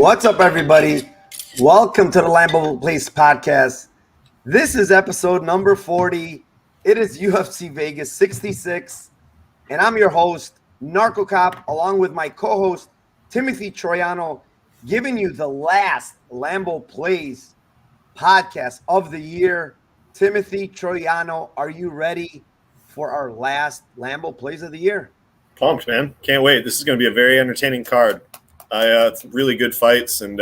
What's up, everybody? Welcome to the Lambo Place podcast. This is episode number 40. It is UFC Vegas 66, and I'm your host, Narcocop, along with my co-host, Timothy Troiano, giving you the last Lambo Plays podcast of the year. Timothy Troiano, are you ready for our last Lambo Plays of the year? Pumped, man. Can't wait. This is going to be a very entertaining card. It's really good fights, and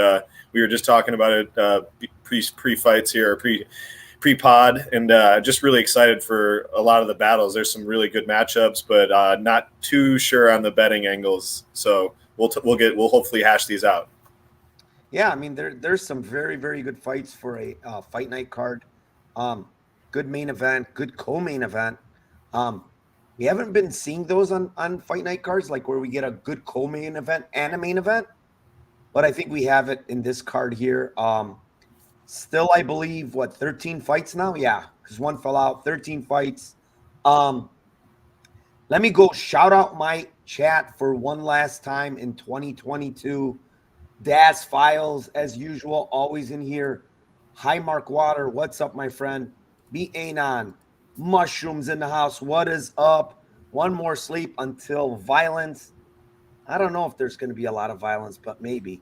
we were just talking about it pre-fights here, or pre-pod, and just really excited for a lot of the battles. There's some really good matchups, but not too sure on the betting angles. So we'll hopefully hash these out. Yeah, I mean there's some very, very good fights for a fight night card. Good main event, good co-main event. We haven't been seeing those on fight night cards, like where we get a good co-main event and a main event. But I think we have it in this card here. Still, I believe, 13 fights now? Yeah, because one fell out, 13 fights. Let me go shout out my chat for one last time in 2022. Das Files, as usual, always in here. Hi, Mark Water. What's up, my friend? B. Anon. Mushrooms in the house. What is up? One more sleep until violence. I don't know if there's going to be a lot of violence, but maybe.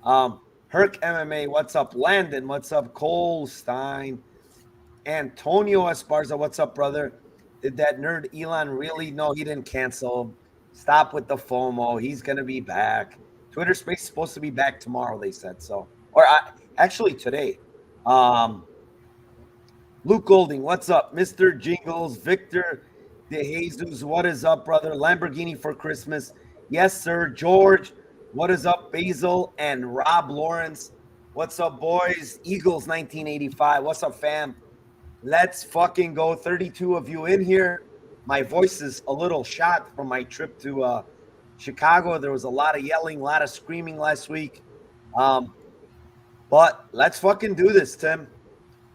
Herc MMA. What's up? Landon. What's up? Cole Stein. Antonio Esparza. What's up, brother? Did that nerd Elon really? No, he didn't cancel. Stop with the FOMO. He's going to be back. Twitter Space is supposed to be back tomorrow, they said so. Or actually today. Luke Golding, what's up? Mr. Jingles, Victor De Jesus, what is up, brother? Lamborghini for Christmas. Yes, sir. George, what is up? Basil and Rob Lawrence, what's up, boys? Eagles 1985, what's up, fam? Let's fucking go. 32 of you in here. My voice is a little shot from my trip to Chicago. There was a lot of yelling, a lot of screaming last week. But let's fucking do this, Tim.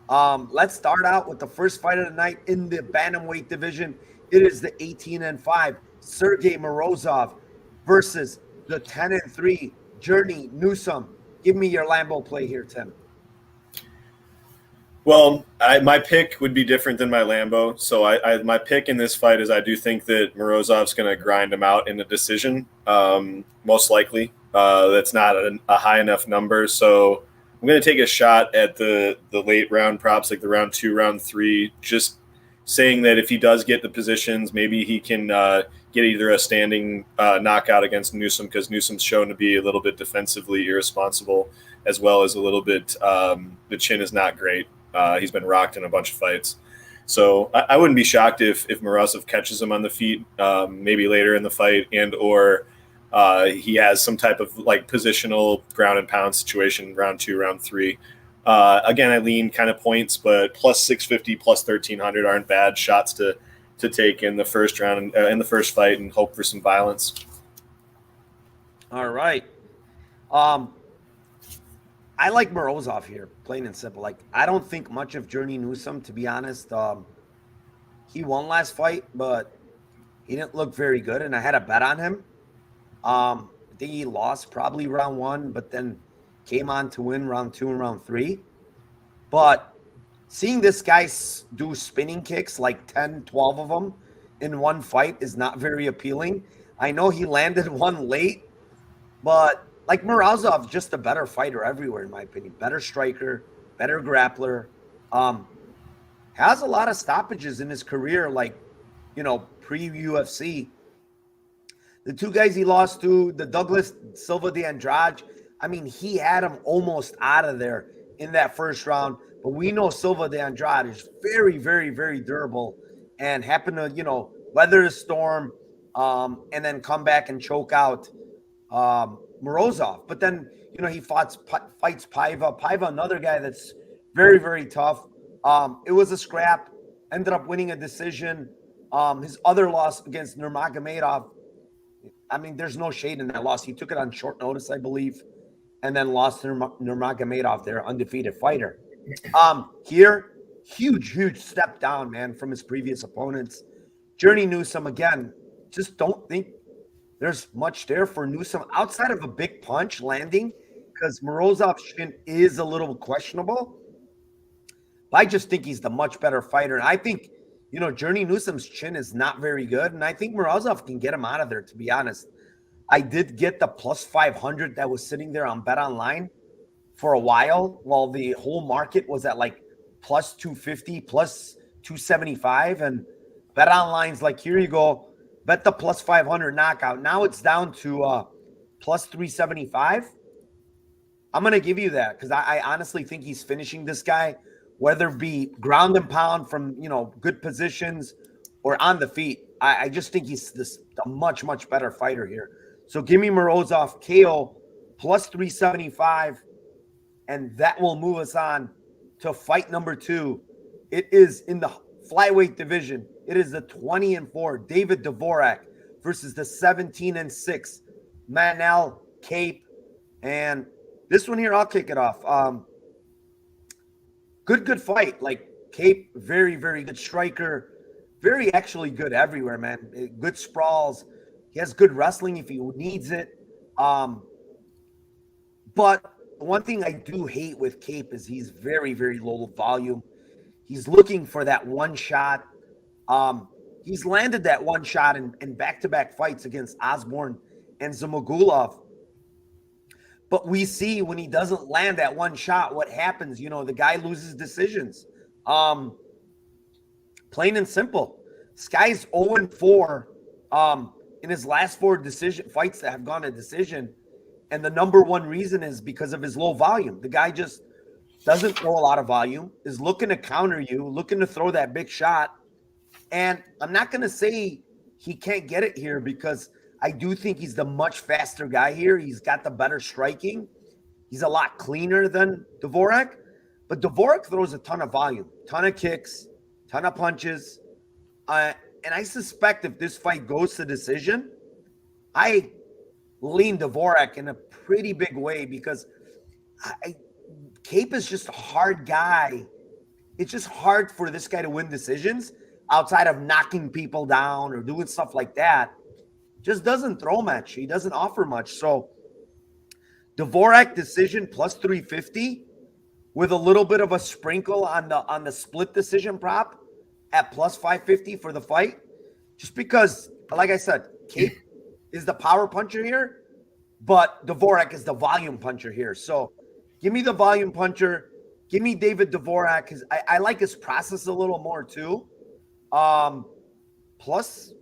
Let's start out with the first fight of the night in the bantamweight division. It is the 18-5 Sergey Morozov versus the 10-3 Journey Newsome. Give me your Lambo play here, Tim. Well, my pick would be different than my Lambo. So my pick in this fight is I do think that Morozov's going to grind him out in a decision, most likely. That's not a high enough number. So I'm going to take a shot at the late round props, like the round 2, round 3, just saying that if he does get the positions, maybe he can get either a standing knockout against Newsome, because Newsome's shown to be a little bit defensively irresponsible, as well as a little bit the chin is not great. He's been rocked in a bunch of fights. So I wouldn't be shocked if Morozov catches him on the feet maybe later in the fight, and or he has some type of like positional ground and pound situation, round 2, round 3. Again, I lean kind of points, but plus 650, plus 1300 aren't bad shots to take in the first round, in the first fight, and hope for some violence. All right. I like Morozov here, plain and simple. Like, I don't think much of Journey Newsome, to be honest. He won last fight, but he didn't look very good, and I had a bet on him. I think he lost probably round 1, but then came on to win round 2 and round 3. But seeing this guy do spinning kicks, like 10, 12 of them in one fight, is not very appealing. I know he landed one late, but like Morozov, just a better fighter everywhere, in my opinion. Better striker, better grappler. Has a lot of stoppages in his career, like, pre-UFC. The 2 guys he lost to, the Douglas Silva de Andrade, I mean, he had him almost out of there in that first round. But we know Silva de Andrade is very, very, very durable and happened to, weather the storm and then come back and choke out Morozov. But then, he fights Paiva. Paiva, another guy that's very, very tough. It was a scrap, ended up winning a decision. His other loss against Nurmagomedov, I mean, there's no shade in that loss. He took it on short notice, I believe, and then lost to Nurmagomedov, their undefeated fighter. Here, huge step down, man, from his previous opponents. Journey Newsome, again, just don't think there's much there for Newsome outside of a big punch landing. because Morozov's chin is a little questionable. But I just think he's the much better fighter. And I think, Journey Newsom's chin is not very good. And I think Morozov can get him out of there, to be honest. I did get the plus 500 that was sitting there on Bet Online for a while the whole market was at like plus 250, plus 275. And Bet Online's like, here you go, bet the plus 500 knockout. Now it's down to plus 375. I'm going to give you that because I honestly think he's finishing this guy, whether it be ground and pound from, good positions or on the feet. I just think he's a much, much better fighter here. So give me Morozov KO plus 375, and that will move us on to fight number 2. It is in the flyweight division. It is the 20-4 David Dvorak versus the 17-6 Manel Cape. And this one here, I'll kick it off. Good fight. Like Cape, very, very good striker. Very actually good everywhere, man. Good sprawls. He has good wrestling if he needs it. But one thing I do hate with Cape is he's very, very low volume. He's looking for that one shot. He's landed that one shot in back-to-back fights against Osborne and Zamagulov. But we see when he doesn't land that one shot, what happens. The guy loses decisions. Plain and simple. This guy's 0-4 in his last 4 decision fights that have gone to decision. And the number one reason is because of his low volume. The guy just doesn't throw a lot of volume, is looking to counter you, looking to throw that big shot. And I'm not going to say he can't get it here because I do think he's the much faster guy here. He's got the better striking. He's a lot cleaner than Dvorak. But Dvorak throws a ton of volume, ton of kicks, ton of punches. And I suspect if this fight goes to decision, I lean Dvorak in a pretty big way because Cape is just a hard guy. It's just hard for this guy to win decisions outside of knocking people down or doing stuff like that. Just doesn't throw much. He doesn't offer much. So Dvorak decision plus 350 with a little bit of a sprinkle on the split decision prop at plus 550 for the fight. Just because, like I said, Cape is the power puncher here, but Dvorak is the volume puncher here. So give me the volume puncher. Give me David Dvorak because I like his process a little more too. Plus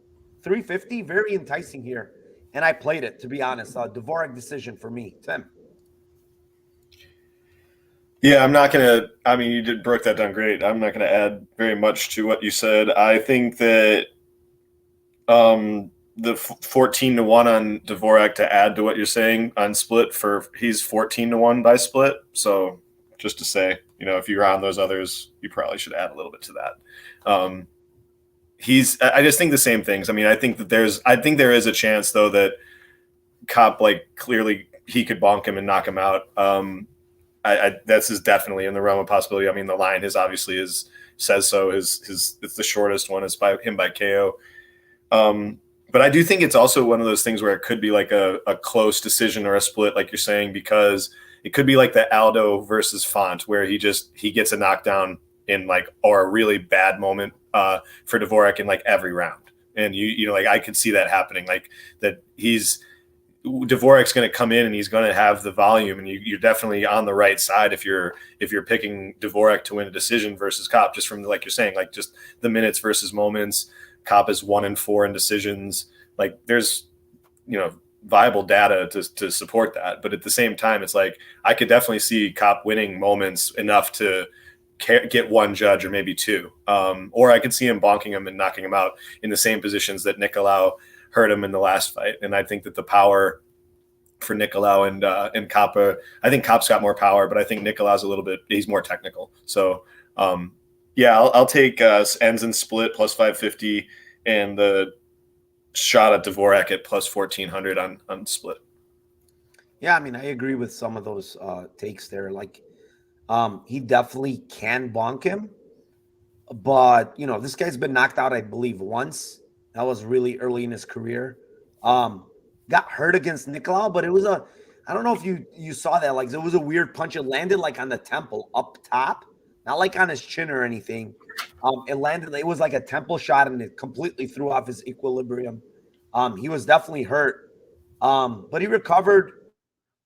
350, very enticing here. And I played it, to be honest. Dvorak decision for me. Tim. Yeah, I'm not going to – I mean, you broke that down great. I'm not going to add very much to what you said. I think that the 14-1 on Dvorak to add to what you're saying on split he's 14-1 by split. So just to say, if you're on those others, you probably should add a little bit to that. I just think the same things. I mean, I think there is a chance though that Cop, clearly he could bonk him and knock him out. That's is definitely in the realm of possibility. I mean, the line says so. It's the shortest one is by KO. But I do think it's also one of those things where it could be like a close decision or a split, like you're saying, because it could be like the Aldo versus Font, where he gets a knockdown in or a really bad moment for Dvorak in every round. And I could see that happening, that Dvorak's going to come in and he's going to have the volume, and you're definitely on the right side if you're picking Dvorak to win a decision versus Cop, just from you're saying, just the minutes versus moments. Cop is 1-4 in decisions. There's viable data to support that, but at the same time, it's I could definitely see Cop winning moments enough to get one judge or maybe two, or I could see him bonking him and knocking him out in the same positions that Nicolau hurt him in the last fight. And I think that the power for Nicolau and Cop, I think Cop's got more power, but I think Nicolau's he's more technical. So I'll take ends and split plus 550 and the shot at Dvorak at plus 1400 on split. Yeah, I mean, I agree with some of those takes there. He definitely can bonk him, but this guy's been knocked out, I believe, once. That was really early in his career. Got hurt against Nicolau, but it was I don't know if you saw that. Like, it was a weird punch. It landed like on the temple up top, not like on his chin or anything. It landed. It was like a temple shot, and it completely threw off his equilibrium. He was definitely hurt, but he recovered.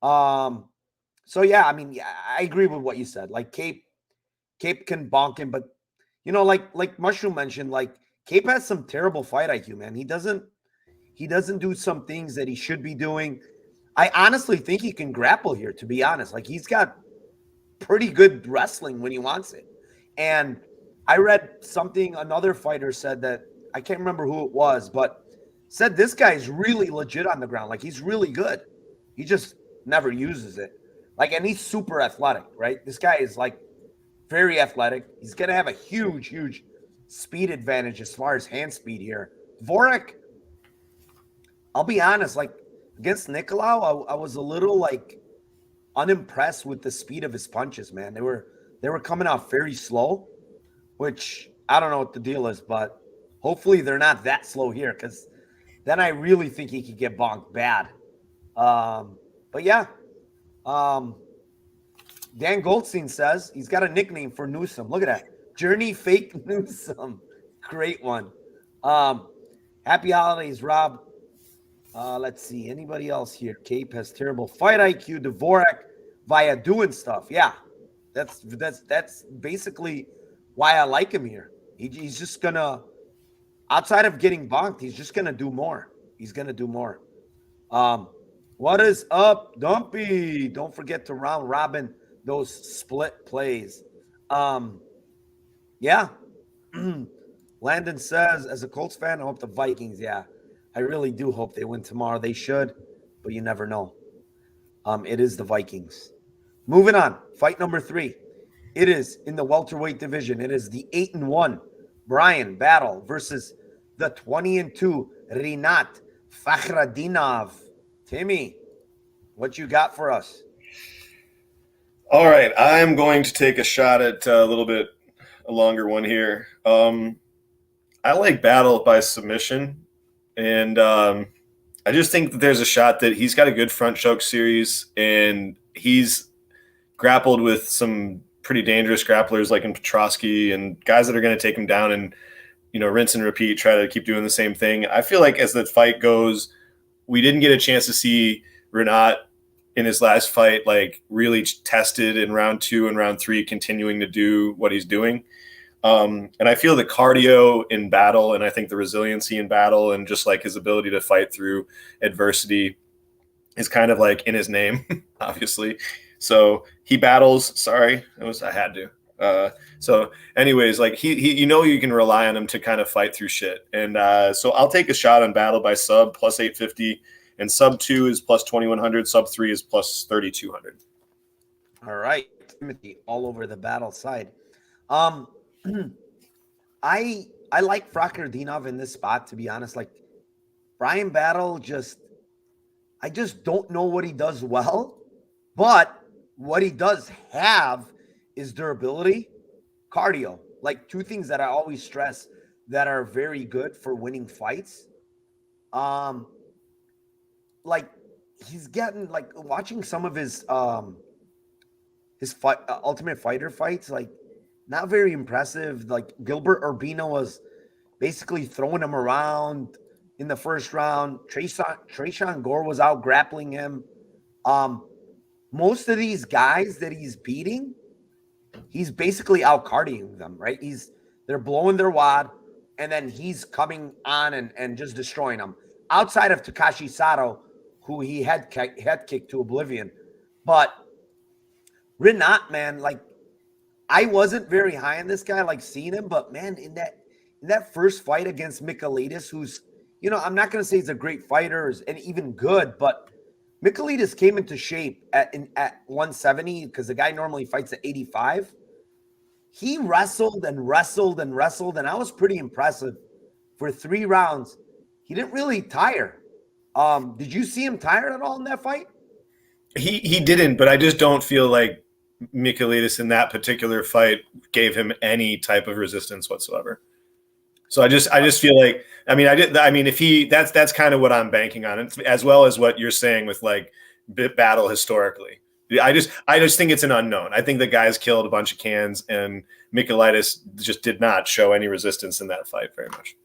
So yeah, I mean, yeah, I agree with what you said. Like Cape can bonk him, but like Mushroom mentioned, like Cape has some terrible fight IQ, man. He doesn't do some things that he should be doing. I honestly think he can grapple here, to be honest. Like, he's got pretty good wrestling when he wants it. And I read something another fighter said that I can't remember who it was, but said this guy's really legit on the ground. Like, he's really good. He just never uses it. Like, and he's super athletic, right? This guy is like very athletic. He's gonna have a huge, huge speed advantage as far as hand speed here. Dvorak, I'll be honest, like against Nicolau, I was a little like unimpressed with the speed of his punches, man. They were coming out very slow, which I don't know what the deal is, but hopefully they're not that slow here, because then I really think he could get bonked bad. But yeah, um, Dan Goldstein says he's got a nickname for Newsom. Look at that, Journey Fake Newsom, great one. Um, Happy holidays, Rob. Let's see. Anybody else here? Cape has terrible fight IQ. Dvorak via doing stuff. Yeah, that's basically why I like him here. He's just gonna, outside of getting bonked, he's just gonna do more. He's gonna do more. Um, what is up, Dumpy? Don't forget to round robin those split plays. Um, yeah. Landon says, as a Colts fan, I hope the Vikings. Yeah, I really do hope they win tomorrow. They should, but you never know. It is the Vikings. Moving on, fight number 3. It is in the welterweight division. It is the 8-1 Brian Battle versus the 20-2 Rinat Fakhradinov. Timmy, what you got for us? All right, I'm going to take a shot at a little bit a longer one here. I like Battle by submission, and I just think that there's a shot that he's got a good front choke series, and he's grappled with some pretty dangerous grapplers like in Petrosky and guys that are going to take him down and, rinse and repeat, try to keep doing the same thing. I feel like as the fight goes, we didn't get a chance to see Renat in his last fight, like really tested in round 2 and round 3, continuing to do what he's doing. And I feel the cardio in Battle, and I think the resiliency in Battle, and just like his ability to fight through adversity is kind of like in his name, obviously. So he battles. Sorry, I had to. So anyways, like he you can rely on him to kind of fight through shit. And so I'll take a shot on Battle by sub plus 850, and sub 2 is plus 2100, sub 3 is plus 3200. All right, Timothy, all over the Battle side. I like Fakhradinov in this spot, to be honest. Like, Brian Battle, I just don't know what he does well, but what he does have is durability, cardio, like 2 things that I always stress that are very good for winning fights. Like, he's getting, like, watching some of his fight, Ultimate Fighter fights, like, not very impressive. Like, Gilbert Urbina was basically throwing him around in the first round. Trayshawn Gore was out grappling him. Most of these guys that he's beating, he's basically out cardioing them, right? They're blowing their wad, and then he's coming on and just destroying them. Outside of Takashi Sato, who he head kicked to oblivion. But Renat, man, like, I wasn't very high on this guy, like seeing him, but man, in that first fight against Michailidis, who's, I'm not going to say he's a great fighter and even good, but Michailidis came into shape at 170 because the guy normally fights at 85. He wrestled and wrestled and wrestled, and I was pretty impressive for 3 rounds. He didn't really tire. Did you see him tired at all in that fight? He didn't, but I just don't feel like Michailidis in that particular fight gave him any type of resistance whatsoever. So I just feel like, if that's kind of what I'm banking on, as well as what you're saying with like battle historically. I just think it's an unknown. I think the guys killed a bunch of cans, and Michailidis just did not show any resistance in that fight very much.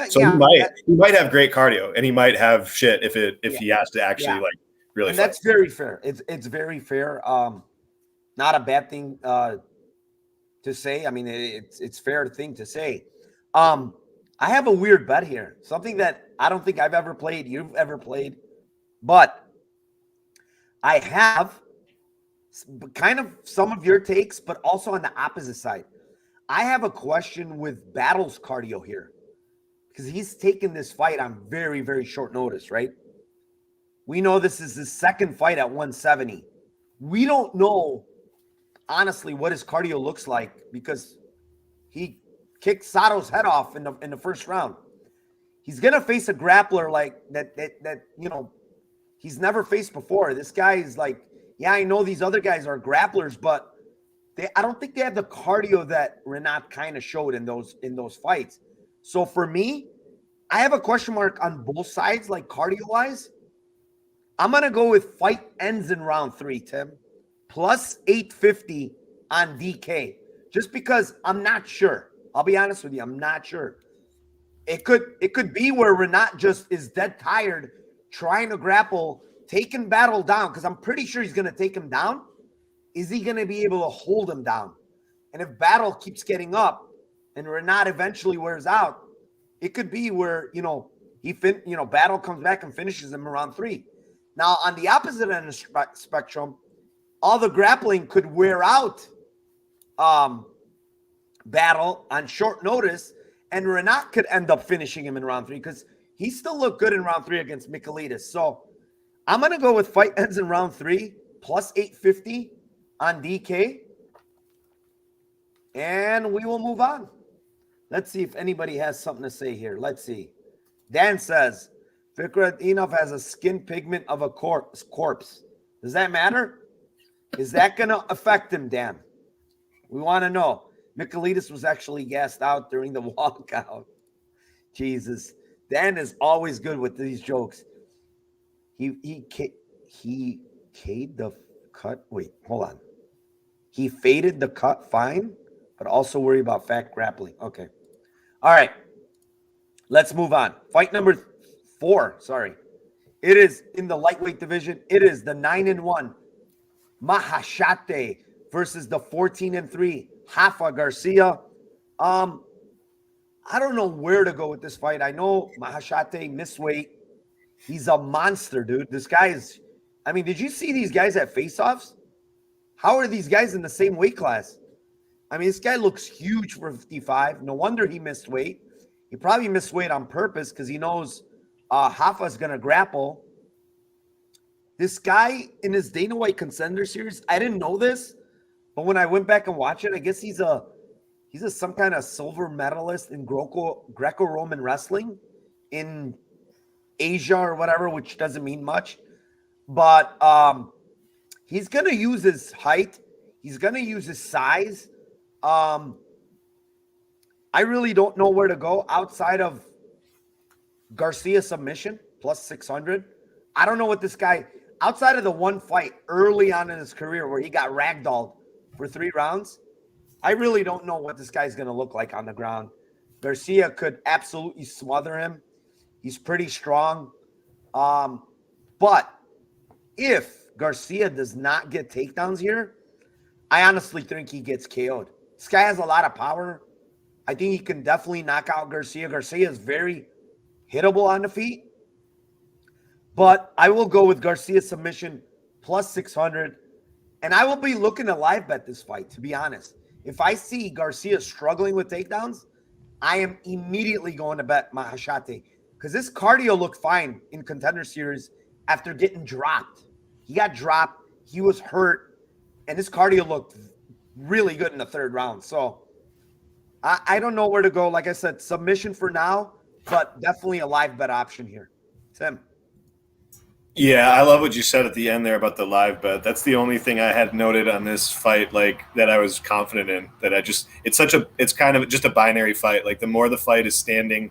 So Yeah, he might have great cardio, and he might have shit if he has to actually like really and fight. that's very fair. It's very fair. Not a bad thing to say. I mean, it's fair thing to say. I have a weird bet here, something that I don't think I've ever played, you've ever played, but I have kind of some of your takes, but also on the opposite side. I have a question with Battle's cardio here because he's taken this fight on very, very short notice, right? We know this is his second fight at 170. We don't know, honestly, what his cardio looks like because he kicked Sato's head off in the first round. He's gonna face a grappler like that he's never faced before. This guy is like, yeah, I know these other guys are grapplers, but I don't think they have the cardio that Renat kind of showed in those fights. So for me, I have a question mark on both sides, like cardio-wise. I'm gonna go with fight ends in round 3, Tim, plus 850 on DK, just because I'm not sure. I'll be honest with you, I'm not sure. It could be where Renat just is dead tired, trying to grapple, taking Battle down, because I'm pretty sure he's gonna take him down. Is he gonna be able to hold him down? And if Battle keeps getting up and Renat eventually wears out, it could be where Battle comes back and finishes him around 3. Now, on the opposite end of the spectrum, all the grappling could wear out Battle on short notice, and Renat could end up finishing him in round 3 because he still looked good in round 3 against Michailidis. So I'm going to go with fight ends in round 3, plus 850 on DK, and we will move on. Let's see if anybody has something to say here. Let's see. Dan says, Fikradinov has a skin pigment of a corpse. Does that matter? Is that going to affect him, Dan? We want to know. Michailidis was actually gassed out during the walkout. Jesus. Dan is always good with these jokes. He K'd the cut. Wait, hold on. He faded the cut fine, but also worry about fat grappling. Okay. All right. Let's move on. Fight number 4. Sorry. It is in the lightweight division. It is the 9-1 Mahashate versus the 14-3 Rafa Garcia. I don't know where to go with this fight. I know Mahashate missed weight. He's a monster, dude. This guy is, did you see these guys at face-offs? How are these guys in the same weight class? This guy looks huge for 55. No wonder he missed weight. He probably missed weight on purpose because he knows Rafa's going to grapple. This guy in his Dana White Contender Series, I didn't know this, but when I went back and watched it, I guess he's some kind of silver medalist in Greco-Roman wrestling in Asia or whatever, which doesn't mean much. But he's going to use his height. He's going to use his size. I really don't know where to go outside of Garcia submission, plus 600. I don't know what this guy, outside of the one fight early on in his career where he got ragdolled for 3 rounds, I really don't know what this guy's going to look like on the ground. Garcia could absolutely smother him. He's pretty strong. But if Garcia does not get takedowns here, I honestly think he gets KO'd. This guy has a lot of power. I think he can definitely knock out Garcia. Garcia is very hittable on the feet. But I will go with Garcia submission plus 600. And I will be looking to live bet this fight, to be honest. If I see Garcia struggling with takedowns, I am immediately going to bet Mahashate. Because this cardio looked fine in Contender Series after getting dropped. He got dropped. He was hurt. And his cardio looked really good in the 3rd round. So I don't know where to go. Like I said, submission for now, but definitely a live bet option here. Tim. Yeah, I love what you said at the end there about the live bet. That's the only thing I had noted on this fight, like that I was confident in. That it's kind of just a binary fight. Like the more the fight is standing,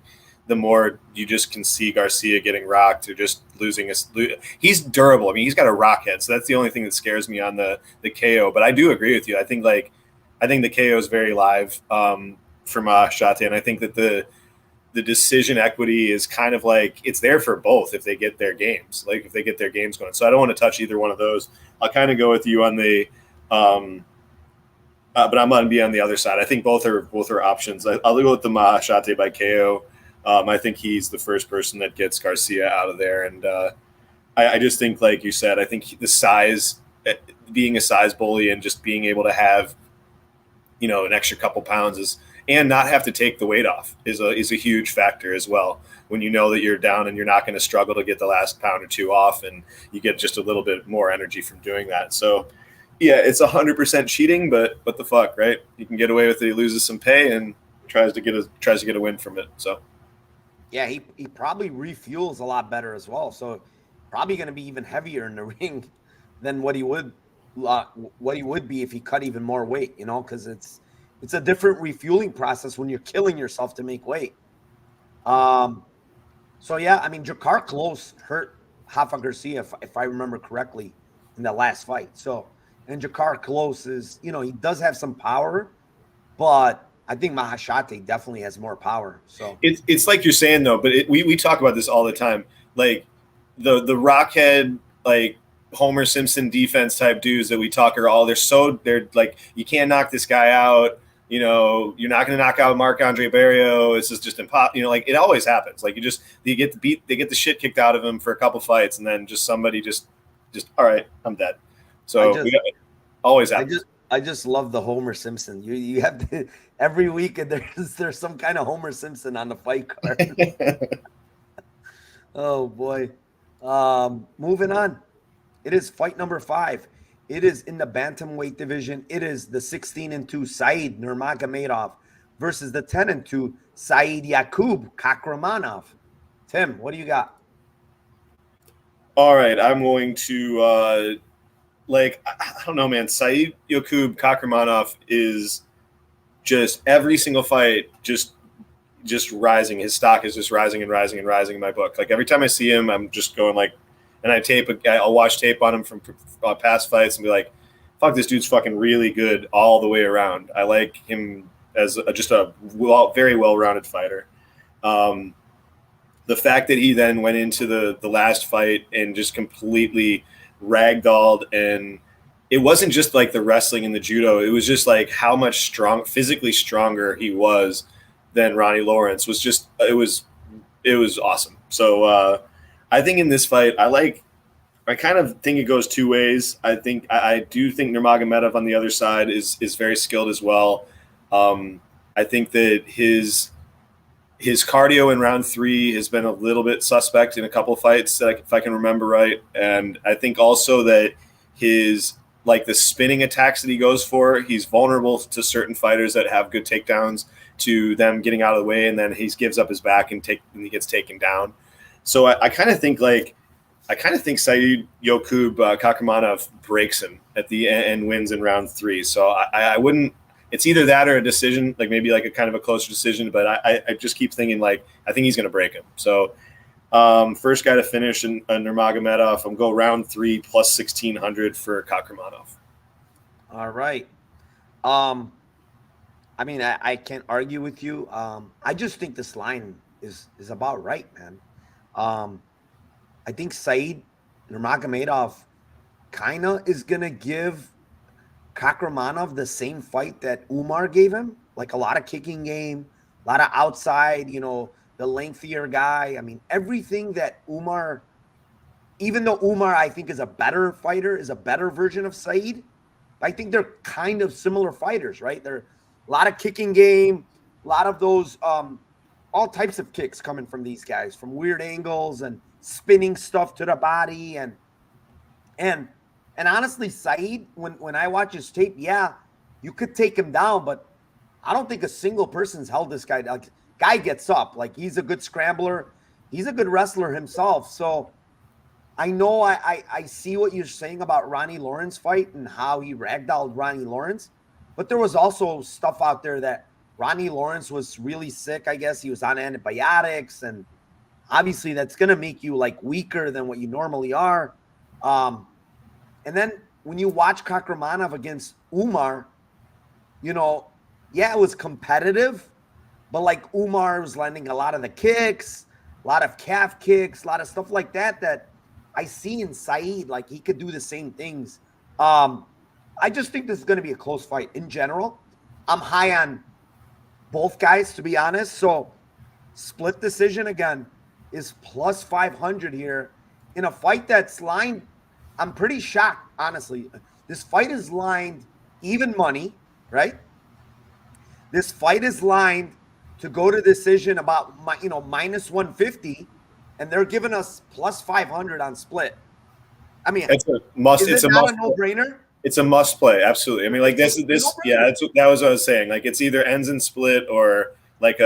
the more you just can see Garcia getting rocked or just losing his. He's durable. I mean, he's got a rock head, so that's the only thing that scares me on the KO. But I do agree with you. I think the KO is very live for Shate, and I think that the decision equity is kind of like it's there for both if they get their games, like if they get their games going. So I don't want to touch either one of those. I'll kind of go with you on the. But I'm going to be on the other side. I think both are options. I'll go with the Mahashate by KO. I think he's the first person that gets Garcia out of there, and I just think, like you said, I think the size, being a size bully, and just being able to have, an extra couple pounds and not have to take the weight off is a huge factor as well. When you know that you're down and you're not going to struggle to get the last pound or two off, and you get just a little bit more energy from doing that. So. Yeah, it's 100% cheating, but what the fuck, right? You can get away with it. He loses some pay and tries to get a win from it. So, yeah, he probably refuels a lot better as well. So, probably going to be even heavier in the ring than what he would be if he cut even more weight. Because it's a different refueling process when you're killing yourself to make weight. So yeah, I mean, Jakar Close hurt Rafa Garcia if I remember correctly in the last fight. So. And Jakar Close is, he does have some power, but I think Mahashate definitely has more power. So it's like you're saying though, but we talk about this all the time. Like the Rockhead, like Homer Simpson defense type dudes that we talk they're like, you can't knock this guy out. You're not going to knock out Marc-Andre Barrio. This is just impossible. Like it always happens. Like they get the shit kicked out of him for a couple fights, and then just somebody just all right, I'm dead. So always happens. I just love the Homer Simpson. You have to, every week there's some kind of Homer Simpson on the fight card. Oh boy. Moving on. It is fight number 5. It is in the bantamweight division. It is the 16-2 Said Nurmagomedov versus the 10-2 Said Yakub Kakramanov. Tim, what do you got? All right, I'm going to I don't know, man. Said Yakub Kakramanov is just every single fight just rising. His stock is just rising and rising and rising in my book. Like every time I see him, I'm just going like, and I'll watch tape on him from past fights and be like, fuck, this dude's fucking really good all the way around. I like him as just a very well-rounded fighter. The fact that he then went into the last fight and just completely ragdolled, and it wasn't just like the wrestling and the judo, it was just like how much physically stronger he was than Ronnie Lawrence was just it was awesome. So I think in this fight I kind of think it goes two ways. I do think Nurmagomedov on the other side is very skilled as well. I think that his cardio in round 3 has been a little bit suspect in a couple of fights, if I can remember right. And I think also that the spinning attacks that he goes for, he's vulnerable to certain fighters that have good takedowns, to them getting out of the way, and then he gives up his back and he gets taken down. So I kind of think Said Yakub Kakramanov breaks him at the end and wins in round 3. So I wouldn't. It's either that or a decision, like maybe like a kind of a closer decision. But I just keep thinking like I think he's going to break him. So first guy to finish in Nurmagomedov, I'm go round 3 plus 1600 for Kakramanov. All right. I mean, I can't argue with you. I just think this line is about right, man. I think Said Nurmagomedov kind of is going to give Kakramanov the same fight that Umar gave him, like a lot of kicking game, a lot of outside, the lengthier guy. I mean, everything that Umar, even though Umar, I think, is a better fighter, is a better version of Said, I think they're kind of similar fighters, right? They're a lot of kicking game, a lot of those, all types of kicks coming from these guys, from weird angles and spinning stuff to the body. And honestly, Said, when I watch his tape, yeah, you could take him down, but I don't think a single person's held this guy. Like, guy gets up. Like, he's a good scrambler. He's a good wrestler himself. So I know I see what you're saying about Ronnie Lawrence fight and how he ragdolled Ronnie Lawrence, but there was also stuff out there that Ronnie Lawrence was really sick, I guess. He was on antibiotics, and obviously that's going to make you like weaker than what you normally are. And then when you watch Kakramanov against Umar, you know, yeah, it was competitive, but like Umar was landing a lot of the kicks, a lot of calf kicks, a lot of stuff like that I see in Saeed. Like he could do the same things. I just think this is going to be a close fight in general. I'm high on both guys, to be honest. So split decision again is plus 500 here in a fight that's lined. I'm pretty shocked, honestly. This fight is lined even money, right? This fight is lined to go to decision about minus 150, and they're giving us plus 500 on split. I mean, it's a must. Is it not a no-brainer? It's a must play, absolutely. I mean, like this. Yeah, that was what I was saying. Like it's either ends in split or like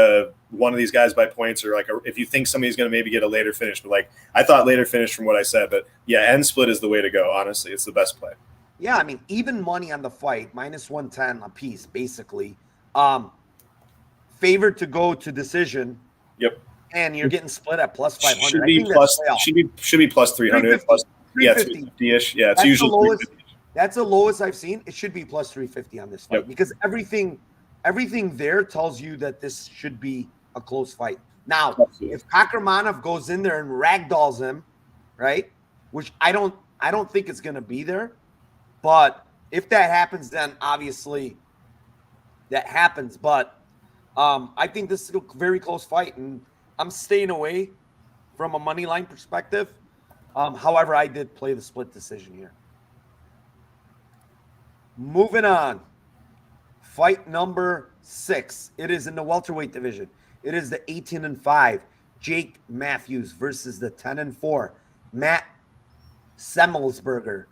one of these guys by points, or like if you think somebody's going to maybe get a later finish. But like I thought later finish from what I said. But yeah, end split is the way to go. Honestly, it's the best play. Yeah, I mean, even money on the fight, minus 110 a piece, basically. Favored to go to decision. Yep. And you're getting split at plus 500. Should be plus 300. Plus, 350-ish. Yeah, it's usually that's the lowest I've seen. It should be plus 350 on this fight because everything there tells you that this should be a close fight. Now, if Kakramanov goes in there and ragdolls him, right? Which I don't think it's going to be there. But if that happens, then obviously that happens. But I think this is a very close fight, and I'm staying away from a money line perspective. However, I did play the split decision here. Moving on. Fight number 6. It is in the welterweight division. It is the 18-5 Jake Matthews versus the 10-4 Matt Semmelsberger.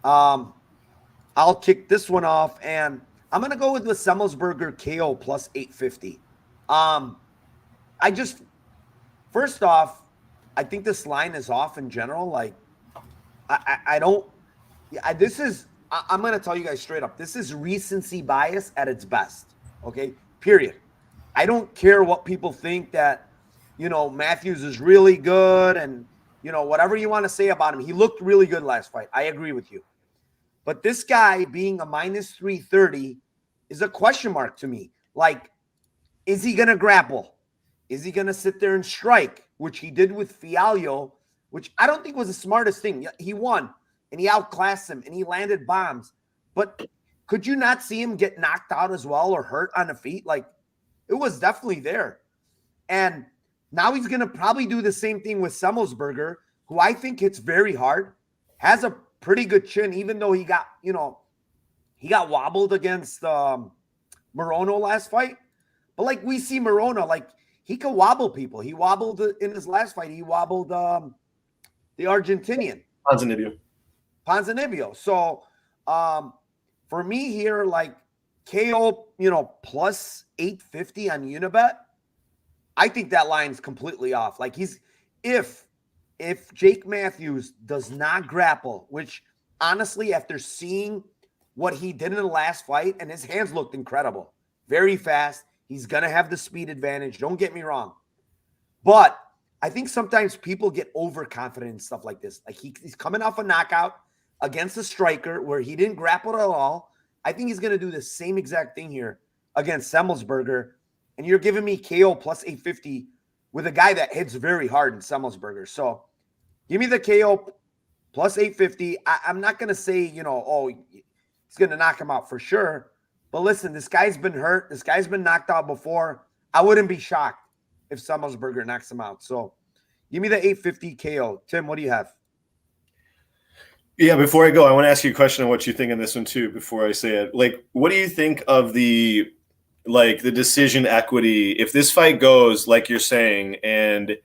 I'll kick this one off, and I'm going to go with the Semmelsberger KO plus 850. First off, I think this line is off in general. Like, I'm going to tell you guys straight up. This is recency bias at its best. Okay, period. I don't care what people think that, Matthews is really good and, whatever you want to say about him. He looked really good last fight. I agree with you. But this guy being a minus 330 is a question mark to me. Like, is he going to grapple? Is he going to sit there and strike, which he did with Fialho, which I don't think was the smartest thing. He won, and he outclassed him, and he landed bombs. But could you not see him get knocked out as well or hurt on the feet? Like, it was definitely there. And now he's going to probably do the same thing with Semmelsberger, who I think hits very hard, has a pretty good chin, even though he got wobbled against Morono last fight. But like we see Morono, like he can wobble people. He wobbled in his last fight. He wobbled the Argentinian. Ponzinibbio. So for me here, like KO, plus 850 on Unibet, I think that line's completely off. Like if Jake Matthews does not grapple, which honestly, after seeing what he did in the last fight, and his hands looked incredible, very fast, he's going to have the speed advantage. Don't get me wrong. But I think sometimes people get overconfident in stuff like this. Like he's coming off a knockout against a striker where he didn't grapple at all. I think he's going to do the same exact thing here against Semmelsberger. And you're giving me KO plus 850 with a guy that hits very hard in Semmelsberger. So give me the KO plus 850. I'm not going to say, he's going to knock him out for sure. But listen, this guy's been hurt. This guy's been knocked out before. I wouldn't be shocked if Semmelsberger knocks him out. So give me the 850 KO. Tim, what do you have? Yeah, before I go, I want to ask you a question on what you think on this one too, before I say it. Like, what do you think of the decision equity? If this fight goes like you're saying, and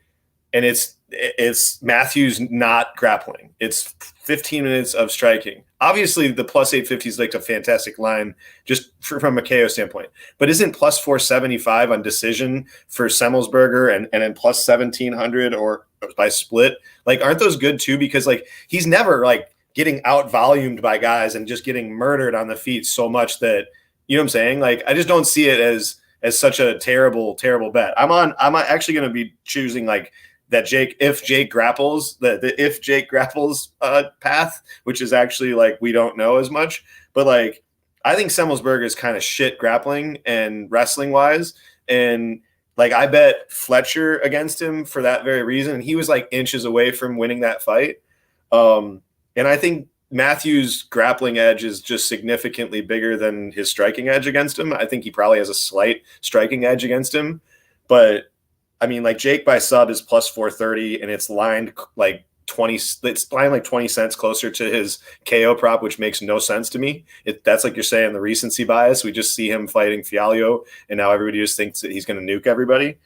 it's Matthews not grappling, it's 15 minutes of striking. Obviously, the plus 850 is like a fantastic line just from a KO standpoint. But isn't plus 475 on decision for Semmelsberger and then plus 1700 or by split? Like, aren't those good too? Because like he's never like getting out volumed by guys and just getting murdered on the feet so much that, you know what I'm saying? Like, I just don't see it as as such a terrible bet. I'm actually going to be choosing like that if Jake grapples path, which is actually like we don't know as much, but like I think Semmelsberger is kind of shit grappling and wrestling wise, and like I bet Fletcher against him for that very reason, and he was like inches away from winning that fight. And I think Matthews' grappling edge is just significantly bigger than his striking edge against him. I think he probably has a slight striking edge against him, but I mean, like Jake by sub is plus 430, and it's lined like 20. It's lined like 20 cents closer to his KO prop, which makes no sense to me. That's like you're saying the recency bias. We just see him fighting Fialho, and now everybody just thinks that he's going to nuke everybody.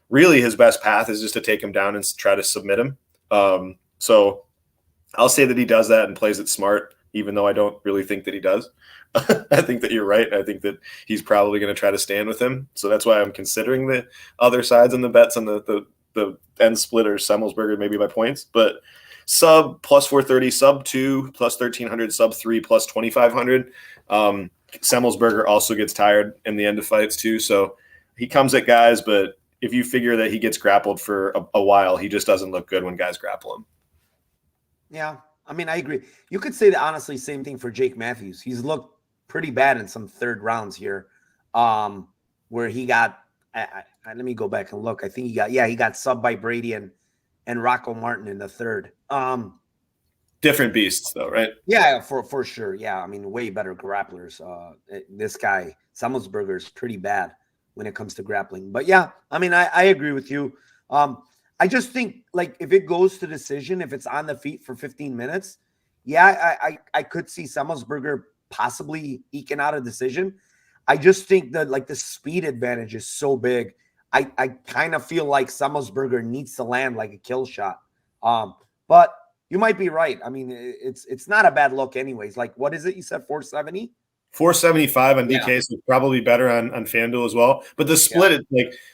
Really, his best path is just to take him down and try to submit him. So I'll say that he does that and plays it smart, even though I don't really think that he does. I think that you're right. I think that he's probably going to try to stand with him. So that's why I'm considering the other sides and the bets on the end split or Semmelsberger maybe by points. But sub plus 430, sub 2 plus 1300, sub 3 plus 2500. Semmelsberger also gets tired in the end of fights too. So he comes at guys, but if you figure that he gets grappled for a while, he just doesn't look good when guys grapple him. Yeah, I mean, I agree. You could say the honestly same thing for Jake Matthews. He's looked pretty bad in some third rounds here, where he got. Let me go back and look. I think he got subbed by Brady and Rocco Martin in the third. Different beasts, though, right? Yeah, for sure. Yeah, I mean, way better grapplers. This guy Semmelsberger is pretty bad when it comes to grappling. But yeah, I mean, I agree with you. I just think like if it goes to decision, if it's on the feet for 15 minutes, yeah, I could see Semmelsberger possibly eking out a decision. I just think that like the speed advantage is so big. I kind of feel like Semmelsberger needs to land like a kill shot. But you might be right. I mean, it's not a bad look anyways. Like, what is it? You said 470? 475 on DK, so probably better on FanDuel as well. But the split,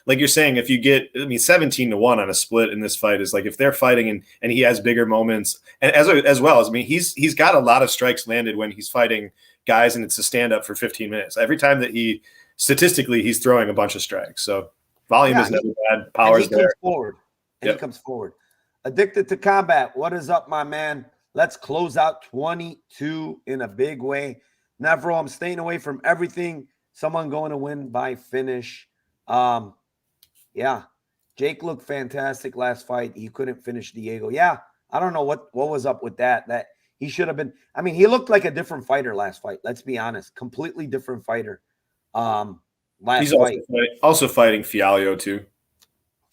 like you're saying, if you get, 17-1 on a split in this fight is like if they're fighting and he has bigger moments, and as well as he's got a lot of strikes landed when he's fighting guys, and it's a stand up for 15 minutes. Every time that statistically he's throwing a bunch of strikes. So volume is never bad. Power's there. He comes forward. Addicted to Combat. What is up, my man? Let's close out 22 in a big way. Nevro, I'm staying away from everything. Someone going to win by finish. Yeah. Jake looked fantastic last fight. He couldn't finish Diego. Yeah. I don't know what was up with that. That he should have been. I mean, he looked like a different fighter last fight. Let's be honest. Completely different fighter. He's fight. Also fighting Fialho too.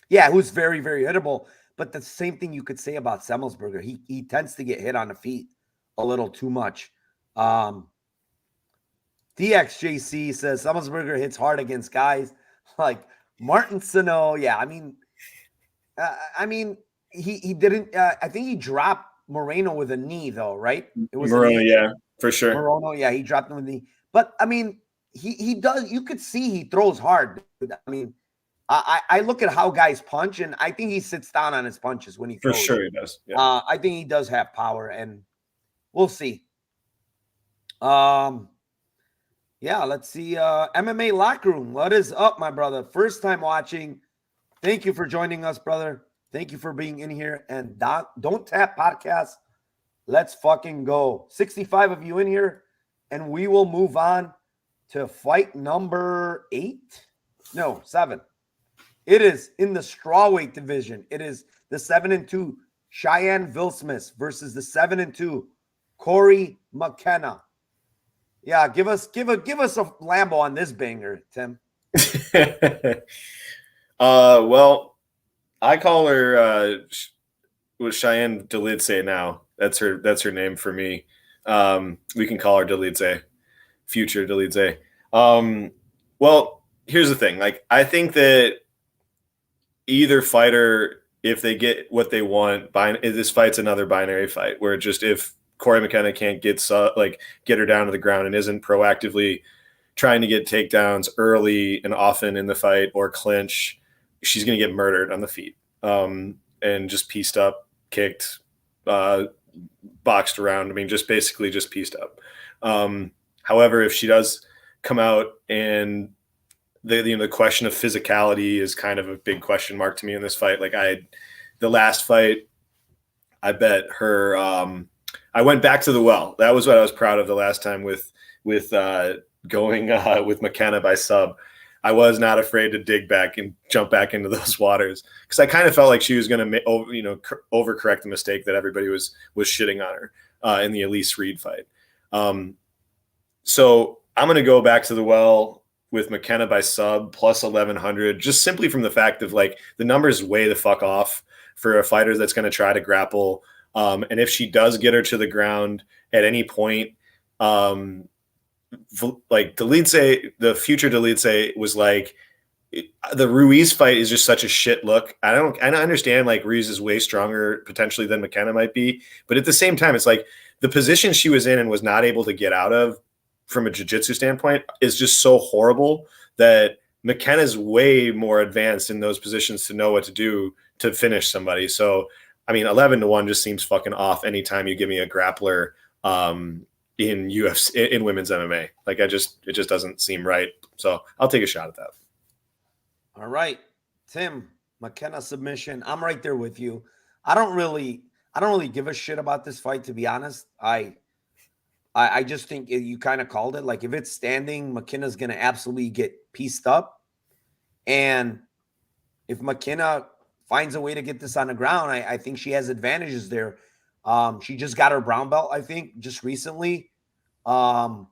Yeah, who's very, very hittable. But the same thing you could say about Semmelsberger. He tends to get hit on the feet a little too much. DXJC says Semmelsberger hits hard against guys like Martin Sano. Yeah, I mean, he didn't. I think he dropped Moreno with a knee, though, right? It was Moreno, yeah, for sure. Moreno, yeah, he dropped him with a knee. But I mean, he does. You could see he throws hard. I mean, I look at how guys punch, and I think he sits down on his punches when he throws. For sure, he does. Yeah. I think he does have power, and we'll see. Yeah, let's see. MMA Locker Room. What is up, my brother? First time watching. Thank you for joining us, brother. Thank you for being in here. And Don't Tap Podcast. Let's fucking go. 65 of you in here, and we will move on to fight number 7. It is in the strawweight division. It is the 7-2 Cheyenne Vilsmith versus the 7-2 Corey McKenna. Yeah, give us a Lambo on this banger, Tim. Well, I call her Cheyenne Delidze now. That's her name for me. We can call her Delidze, future Delidze. Well, here's the thing. Like, I think that either fighter, if they get what they want, this fight's another binary fight where just if Corey McKenna can't get her down to the ground and isn't proactively trying to get takedowns early and often in the fight or clinch, she's going to get murdered on the feet, and just pieced up, kicked, boxed around. I mean, just basically just pieced up. However, if she does come out and the question of physicality is kind of a big question mark to me in this fight. Like the last fight, I bet her. I went back to the well. That was what I was proud of the last time with going with McKenna by sub. I was not afraid to dig back and jump back into those waters because I kind of felt like she was going to, overcorrect the mistake that everybody was shitting on her in the Elise Reed fight. So I'm going to go back to the well with McKenna by sub plus 1100, just simply from the fact of like the numbers way the fuck off for a fighter that's going to try to grapple. And if she does get her to the ground at any point, like the future Delice was like, the Ruiz fight is just such a shit look. I understand like Ruiz is way stronger potentially than McKenna might be, but at the same time, it's like the position she was in and was not able to get out of from a jiu-jitsu standpoint is just so horrible that McKenna's way more advanced in those positions to know what to do to finish somebody. So, I mean, 11-1 just seems fucking off anytime you give me a grappler in UFC, in women's MMA. Like it just doesn't seem right. So I'll take a shot at that. All right, Tim, McKenna submission. I'm right there with you. I don't really give a shit about this fight, to be honest. I just think you kind of called it. Like if it's standing, McKenna's going to absolutely get pieced up. And if McKenna finds a way to get this on the ground, I think she has advantages there. She just got her brown belt, I think, just recently. But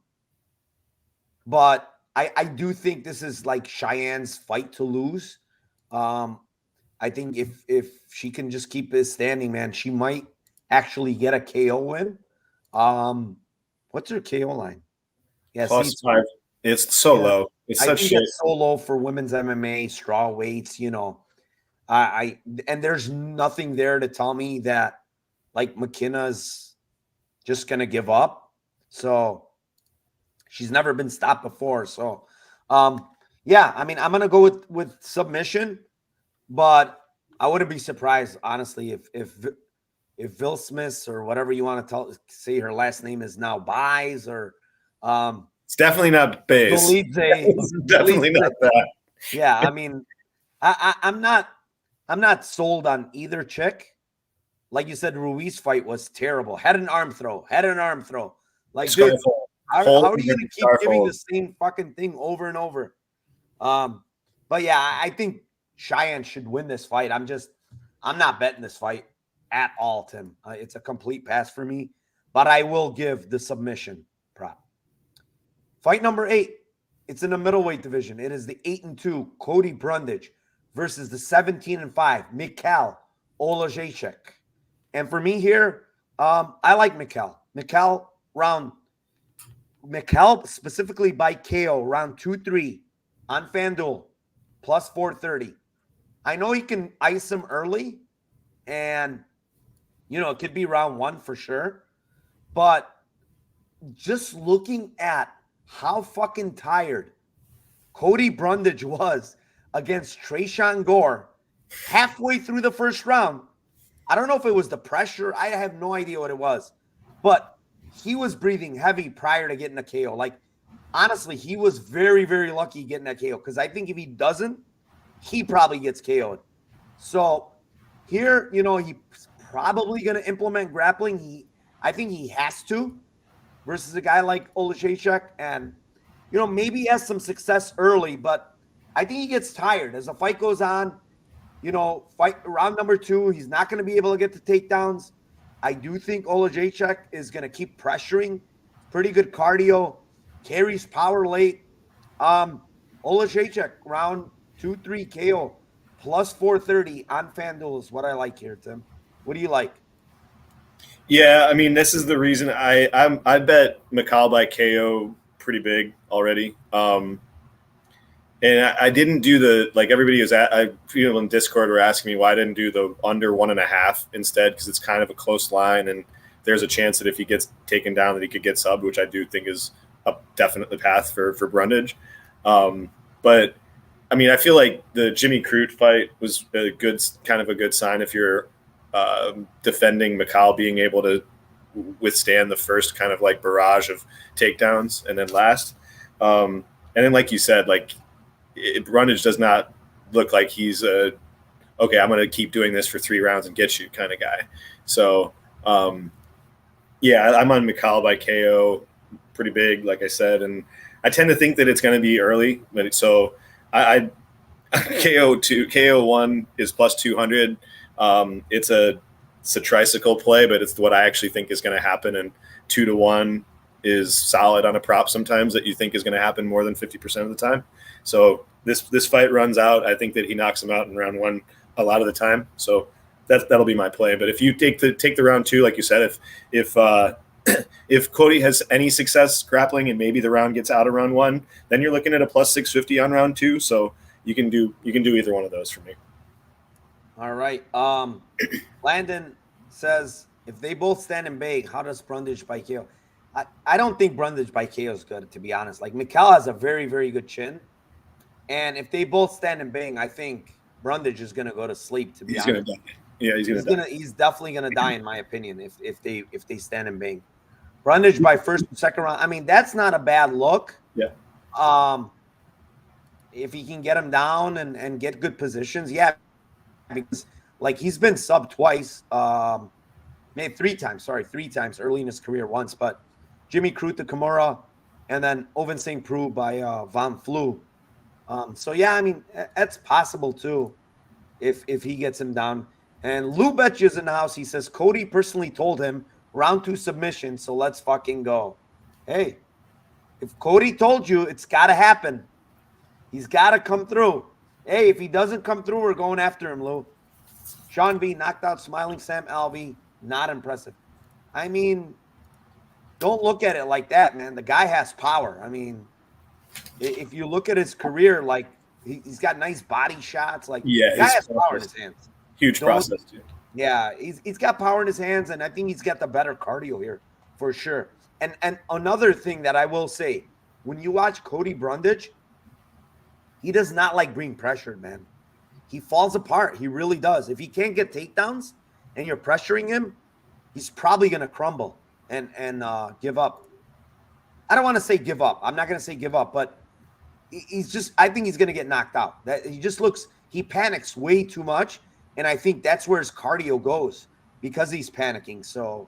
I do think this is like Cheyenne's fight to lose. I think if she can just keep this standing, man, she might actually get a KO win. What's her KO line? Yeah, +5. It's so low. It's such shit. It's so low for women's MMA, straw weights, and there's nothing there to tell me that like McKenna's just gonna give up. So she's never been stopped before. So yeah, I mean, I'm gonna go with submission, but I wouldn't be surprised, honestly, if Vil Smith or whatever you want to say her last name is now buys or it's definitely not Bays. It's definitely not that. Yeah, I mean, I'm not sold on either chick. Like you said, Ruiz fight was terrible. Had an arm throw. Like, dude, how are you going to keep giving the same fucking thing over and over? But yeah, I think Cheyenne should win this fight. I'm not betting this fight at all, Tim. It's a complete pass for me, but I will give the submission prop. Fight number 8. It's in the middleweight division. It is the 8-2 Cody Brundage versus the 17-5 Mikhail Olajaychik. And for me here, I like Mikhail. Mikhail specifically by KO round 2-3 on FanDuel plus 430. I know he can ice him early, and it could be round 1 for sure. But just looking at how fucking tired Cody Brundage was against Tresean Gore halfway through the first round. I don't know if it was the pressure. I have no idea what it was. But he was breathing heavy prior to getting a KO. Like, honestly, he was very, very lucky getting that KO. Because I think if he doesn't, he probably gets KO'd. So here, he's probably going to implement grappling. I think he has to versus a guy like Olajaychik. And, maybe he has some success early, but I think he gets tired. As the fight goes on, fight round number 2, he's not going to be able to get the takedowns. I do think Olajaychik is going to keep pressuring. Pretty good cardio. Carries power late. Olajaychik, round 2-3 KO, plus 430 on FanDuel is what I like here, Tim. What do you like? Yeah, I mean, this is the reason I bet Mikhail by KO pretty big already. And I didn't do the, like everybody is at, I feel in Discord were asking me why I didn't do the under 1.5 instead, because it's kind of a close line and there's a chance that if he gets taken down that he could get subbed, which I do think is a definite path for Brundage. But I mean, I feel like the Jimmy Crute fight was a good sign if you're defending Mikhail being able to withstand the first kind of like barrage of takedowns and then last. And then like you said, like Brundage does not look like he's a okay, I'm going to keep doing this for 3 rounds and get you kind of guy. So, yeah, I'm on Mikal by KO, pretty big, like I said, and I tend to think that it's going to be early. But so I KO1 is plus 200. It's a tricycle play, but it's what I actually think is going to happen. And 2-1 is solid on a prop sometimes that you think is going to happen more than 50% of the time. So this fight runs out. I think that he knocks him out in round 1 a lot of the time. So that'll be my play. But if you take the round 2, like you said, if Cody has any success grappling and maybe the round gets out of round 1, then you're looking at a plus 650 on round 2. So you can do either one of those for me. All right. Landon says if they both stand and bang, how does Brundage by KO? I don't think Brundage by KO is good, to be honest. Like Mikal has a very, very good chin. And if they both stand and bang, I think Brundage is gonna go to sleep, to be honest. Gonna die. Yeah, he's definitely gonna die, in my opinion, if they stand and bang. Brundage by first and second round. I mean, that's not a bad look. Yeah. If he can get him down and get good positions, yeah. Because like he's been subbed twice, maybe 3 times early in his career once, but Jimmy Crute to Kimura and then Ovince St. Preux by Van Flue. So yeah, I mean that's possible too, if he gets him down. And Lou Betch is in the house. He says Cody personally told him round 2 submission, so let's fucking go. Hey, if Cody told you, it's got to happen. He's got to come through. Hey, if he doesn't come through, we're going after him, Lou. Sean B knocked out Smiling Sam Alvey. Not impressive. I mean, don't look at it like that, man. The guy has power. I mean, if you look at his career, like he's got nice body shots. Like, yeah, the guy has power in his hands. Huge process, too. Yeah, he's got power in his hands, and I think he's got the better cardio here for sure. And another thing that I will say, when you watch Cody Brundage, he does not like being pressured, man. He falls apart. He really does. If he can't get takedowns and you're pressuring him, he's probably going to crumble and give up. I don't want to say give up. I'm not going to say give up, but I think he's going to get knocked out. He panics way too much. And I think that's where his cardio goes because he's panicking. So,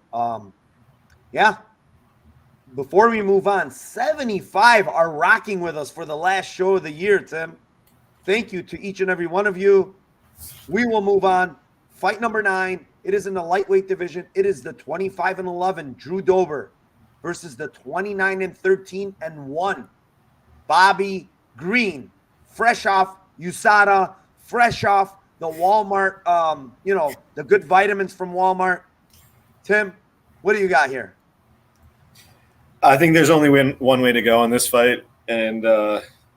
yeah. Before we move on, 75 are rocking with us for the last show of the year, Tim. Thank you to each and every one of you. We will move on. Fight number 9. It is in the lightweight division. It is the 25-11 Drew Dober versus the 29-13-1 Bobby Green. Fresh off USADA, fresh off the Walmart, the good vitamins from Walmart. Tim, what do you got here? I think there's only one way to go on this fight, and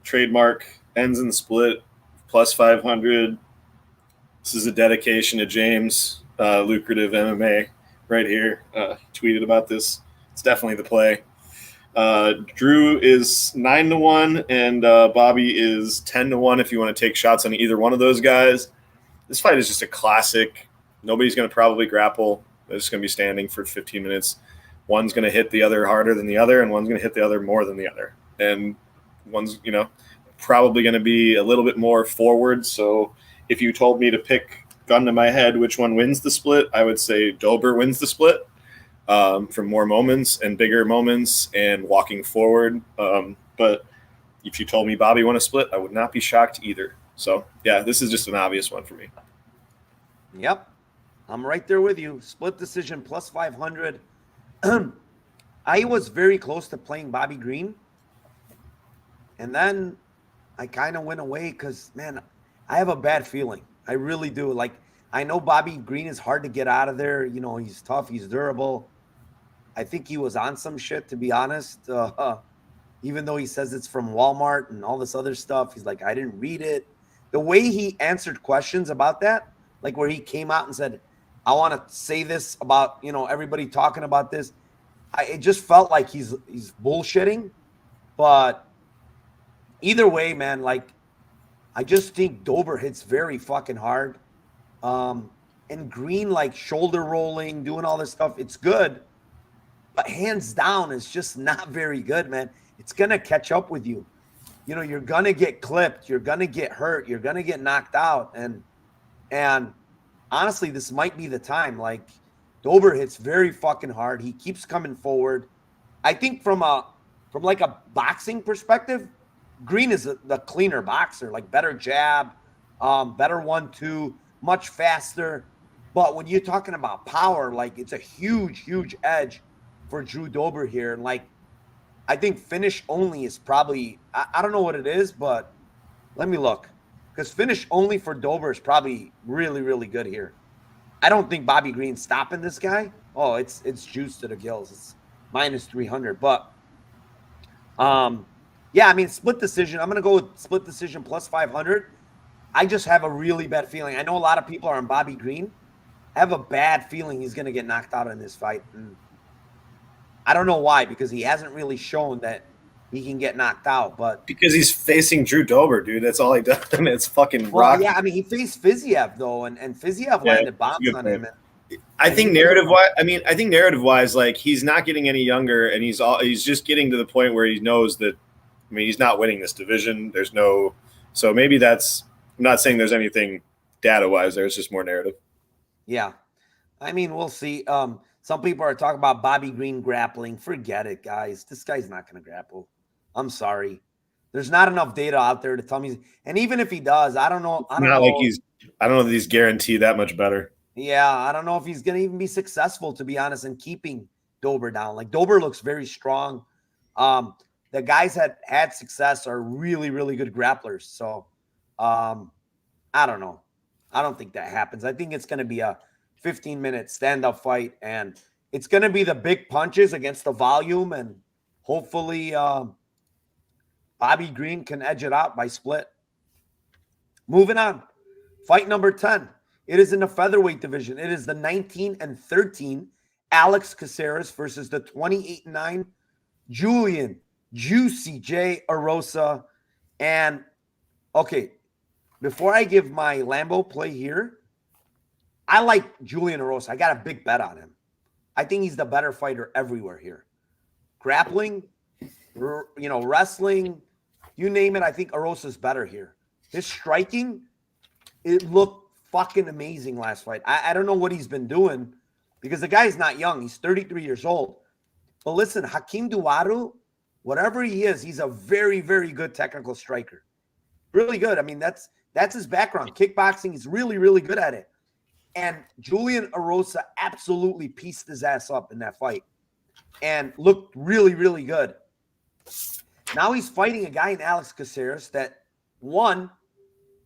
trademark ends in split, plus 500. This is a dedication to James, lucrative MMA right here. Tweeted about this. It's definitely the play. Drew is 9-1, and Bobby is 10-1 if you want to take shots on either one of those guys. This fight is just a classic. Nobody's going to probably grapple. They're just going to be standing for 15 minutes. One's going to hit the other harder than the other, and one's going to hit the other more than the other. And one's, probably going to be a little bit more forward. So if you told me to pick gun to my head which one wins the split, I would say Dober wins the split for more moments and bigger moments and walking forward. But if you told me Bobby won a split, I would not be shocked either. So, yeah, this is just an obvious one for me. Yep. I'm right there with you. Split decision plus 500. I was very close to playing Bobby Green. And then I kind of went away because, man, I have a bad feeling. I really do. Like, I know Bobby Green is hard to get out of there. He's tough. He's durable. I think he was on some shit, to be honest. Even though he says it's from Walmart and all this other stuff. He's like, I didn't read it. The way he answered questions about that, like where he came out and said, I want to say this about, everybody talking about this. It just felt like he's bullshitting. But either way, man, like, I just think Dober hits very fucking hard. And Green, like, shoulder rolling, doing all this stuff, it's good. But hands down, it's just not very good, man. It's going to catch up with you. you're gonna get clipped, you're gonna get hurt, you're gonna get knocked out, and honestly, this might be the time. Like Dober hits very fucking hard. He keeps coming forward. I think from like a boxing perspective, Green is the cleaner boxer, like better jab, better 1-2, much faster. But when you're talking about power, like it's a huge edge for Drew Dober here. And like I think finish only is probably I don't know what it is, but let me look. Because finish only for Dober is probably really good here. I don't think Bobby Green's stopping this guy. Oh, it's juice to the gills. It's minus 300. But yeah, I mean split decision. I'm gonna go with split decision plus 500. I just have a really bad feeling. I know a lot of people are on Bobby Green. I have a bad feeling he's gonna get knocked out in this fight. And I don't know why, because he hasn't really shown that he can get knocked out. But because he's facing Drew Dober, dude. That's all he does. And it's fucking rocky. Yeah, I mean he faced Fiziev though, and Fiziev landed bombs on him. I think narrative wise, like he's not getting any younger, and he's just getting to the point where he knows that. I mean, he's not winning this division. There's no, so maybe that's. I'm not saying there's anything data wise there. It's just more narrative. Yeah, I mean we'll see. Some people are talking about Bobby Green grappling. Forget it, guys. This guy's not going to grapple. I'm sorry. There's not enough data out there to tell me. And even if he does, I don't know. I don't know that he's guaranteed that much better. Yeah, I don't know if he's going to even be successful, to be honest, in keeping Dober down. Like Dober looks very strong. The guys that had success are really good grapplers. So I don't know. I don't think that happens. I think it's going to be a 15-minute stand-up fight, and it's going to be the big punches against the volume, and hopefully Bobby Green can edge it out by split. Moving on. Fight number 10. It is in the featherweight division. It is the 19-13 Alex Caceres versus the 28-9 Julian Juicy J. Arosa. And, okay, before I give my Lambo play here, I like Julian Arosa. I got a big bet on him. I think he's the better fighter everywhere here. Grappling, wrestling, you name it, I think Arosa's better here. His striking, it looked fucking amazing last fight. I don't know what he's been doing because the guy's not young. He's 33 years old. But listen, Hakeem Duwaru, whatever he is, he's a very good technical striker. Really good. I mean, that's his background. Kickboxing, he's really good at it. And Julian Arosa absolutely pieced his ass up in that fight and looked really good. Now he's fighting a guy in Alex Caceres that, one,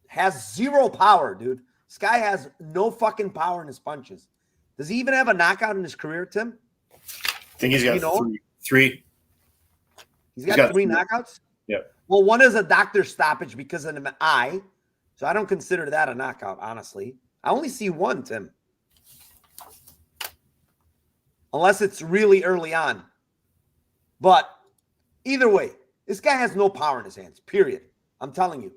has zero power, dude. This guy has no fucking power in his punches. Does he even have a knockout in his career, Tim? I think he's got three. He's got three knockouts? Yeah. Well, one is a doctor stoppage because of an eye. So I don't consider that a knockout, honestly. I only see one, Tim. Unless it's really early on. But either way, this guy has no power in his hands, period. I'm telling you.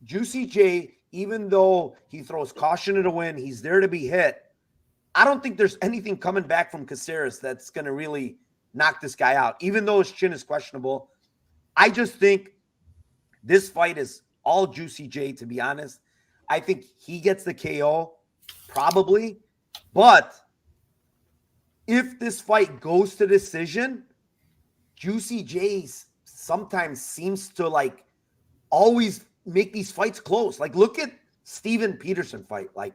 Juicy J, even though he throws caution to the wind, he's there to be hit. I don't think there's anything coming back from Caceres that's going to really knock this guy out, even though his chin is questionable. I just think this fight is all Juicy J, to be honest. I think he gets the KO, probably. But if this fight goes to decision, Juicy J sometimes seems to like always make these fights close. Like, look at Steven Peterson fight. Like,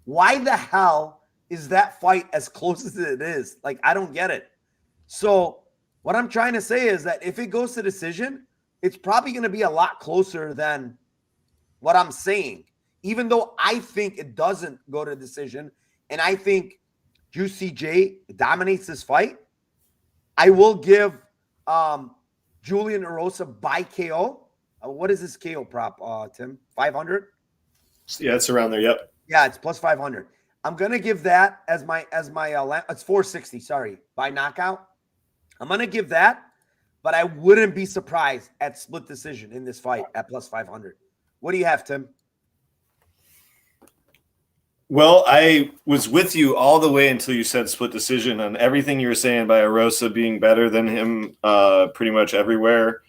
why the hell is that fight as close as it is? Like, I don't get it. So what I'm trying to say is that if it goes to decision, it's probably going to be a lot closer than what I'm saying. Even though I think it doesn't go to decision, and I think Juicy J dominates this fight, I will give Julian Arosa by KO. What is this KO prop, Tim? 500? Yeah, it's around there. Yep. Yeah, it's plus 500. I'm gonna give that as my it's 460. Sorry, by knockout. I'm gonna give that, but I wouldn't be surprised at split decision in this fight at plus 500. What do you have, Tim? Well, I was with you all the way until you said split decision on everything you were saying by Arosa being better than him pretty much everywhere.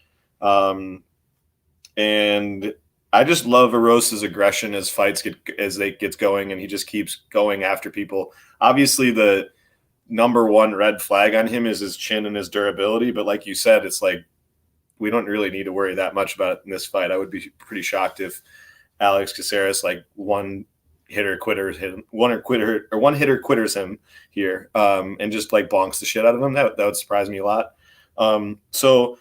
And I just love Arosa's aggression as fights gets going, and he just keeps going after people. Obviously, the number one red flag on him is his chin and his durability. But like you said, it's like we don't really need to worry that much about it in this fight. I would be pretty shocked if Alex Caceres like one hitter quitters him here, and just like bonks the shit out of him. That would surprise me a lot. So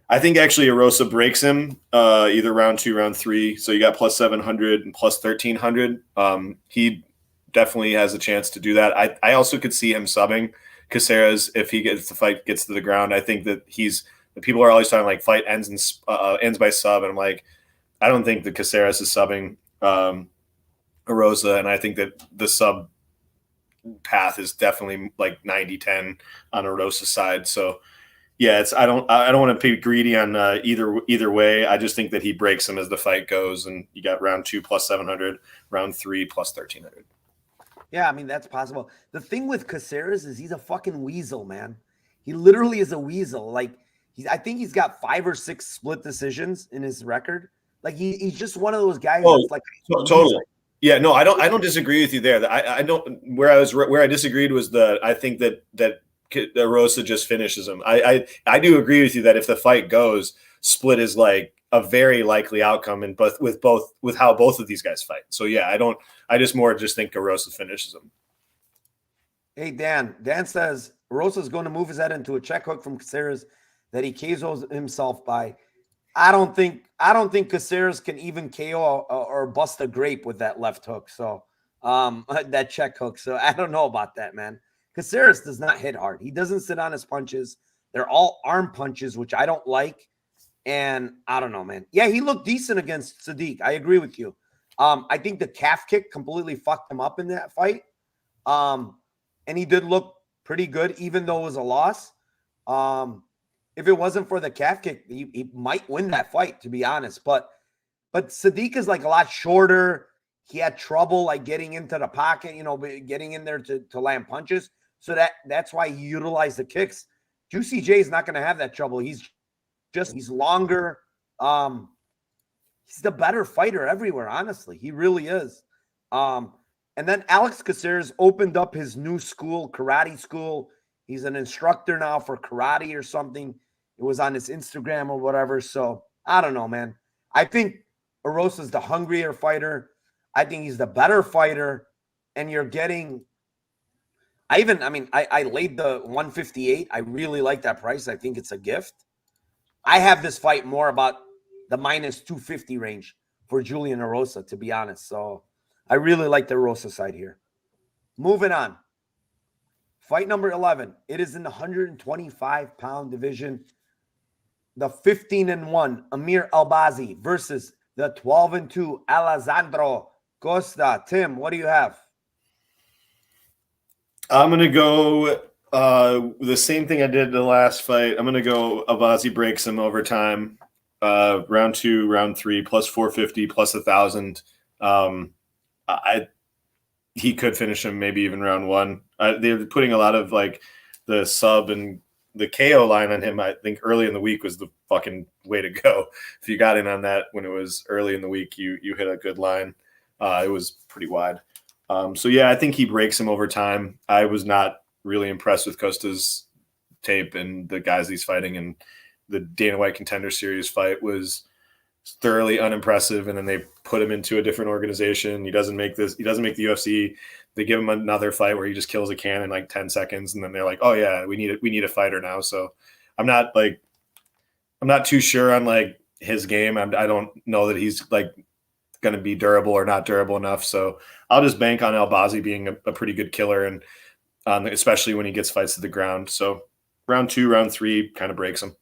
I think actually Arosa breaks him either round 2, round 3. So you got plus 700 and plus 1300. He definitely has a chance to do that. I also could see him subbing Caceres if the fight gets to the ground. I think that the people are always talking like fight ends by sub, and I'm like, I don't think that Caceres is subbing Arosa, and I think that the sub path is definitely like 90-10 on Arosa's side. So yeah, I don't want to be greedy on either way. I just think that he breaks him as the fight goes, and you got round 2 plus 700, round 3 plus 1300. Yeah, I mean, that's possible. The thing with Caceres is he's a fucking weasel, man. He literally is a weasel. Like, I think he's got 5 or 6 split decisions in his record. Like, he's just one of those guys that's like totally. Yeah, no, I don't disagree with you there. I don't where I disagreed was I think that Rosa just finishes him. I do agree with you that if the fight goes, split is like a very likely outcome, and with how both of these guys fight. So yeah, I just think Rosa finishes him. Hey Dan says Rosa's going to move his head into a check hook from Caceres that he KOs himself by. I don't think Caceres can even KO or bust a grape with that left hook. So that check hook. So I don't know about that, man. Caceres does not hit hard. He doesn't sit on his punches. They're all arm punches, which I don't like. And I don't know, man. Yeah, he looked decent against Sadiq. I agree with you. I think the calf kick completely fucked him up in that fight. And he did look pretty good, even though it was a loss. If it wasn't for the calf kick, he might win that fight, to be honest. But Sadiq is like a lot shorter. He had trouble like getting into the pocket, getting in there to land punches. So that's why he utilized the kicks. Juicy J is not going to have that trouble. He's longer. He's the better fighter everywhere, honestly. He really is. And then Alex Caceres opened up his new school, karate school. He's an instructor now for karate or something. It was on his Instagram or whatever. So I don't know, man. I think Arosa's the hungrier fighter. I think he's the better fighter. And you're getting, I laid the 158. I really like that price. I think it's a gift. I have this fight more about the minus 250 range for Julian Arosa, to be honest. So I really like the Arosa side here. Moving on. Fight number 11. It is in the 125-pound division. The 15-1 Amir Albazi versus the 12-2 Alessandro Costa. Tim, what do you have? I'm going to go the same thing I did the last fight. I'm going to go Albazi breaks him overtime. Round 2, round 3, plus 450, plus 1,000. He could finish him maybe even round 1. They're putting a lot of like the sub and the KO line on him. I think early in the week was the fucking way to go. If you got in on that when it was early in the week, you hit a good line. It was pretty wide. So yeah, I think he breaks him over time. I was not really impressed with Costa's tape and the guys he's fighting, and the Dana White Contender Series fight was thoroughly unimpressive. And then they put him into a different organization. He doesn't make the UFC. They give him another fight where he just kills a can in like 10 seconds. And then they're like, oh yeah, we need a fighter now. So I'm not too sure on like his game. I don't know that he's like going to be durable or not durable enough. So I'll just bank on Albazi being a pretty good killer, and especially when he gets fights to the ground. So round 2, round 3 kind of breaks him.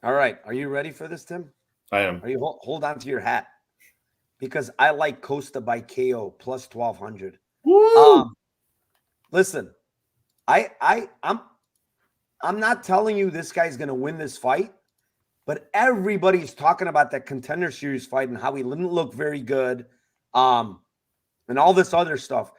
All right. Are you ready for this, Tim? I am. Are you hold on to your hat, because I like Costa by KO plus 1,200. Listen, I'm not telling you this guy's going to win this fight, but everybody's talking about that Contender Series fight and how he didn't look very good, and all this other stuff.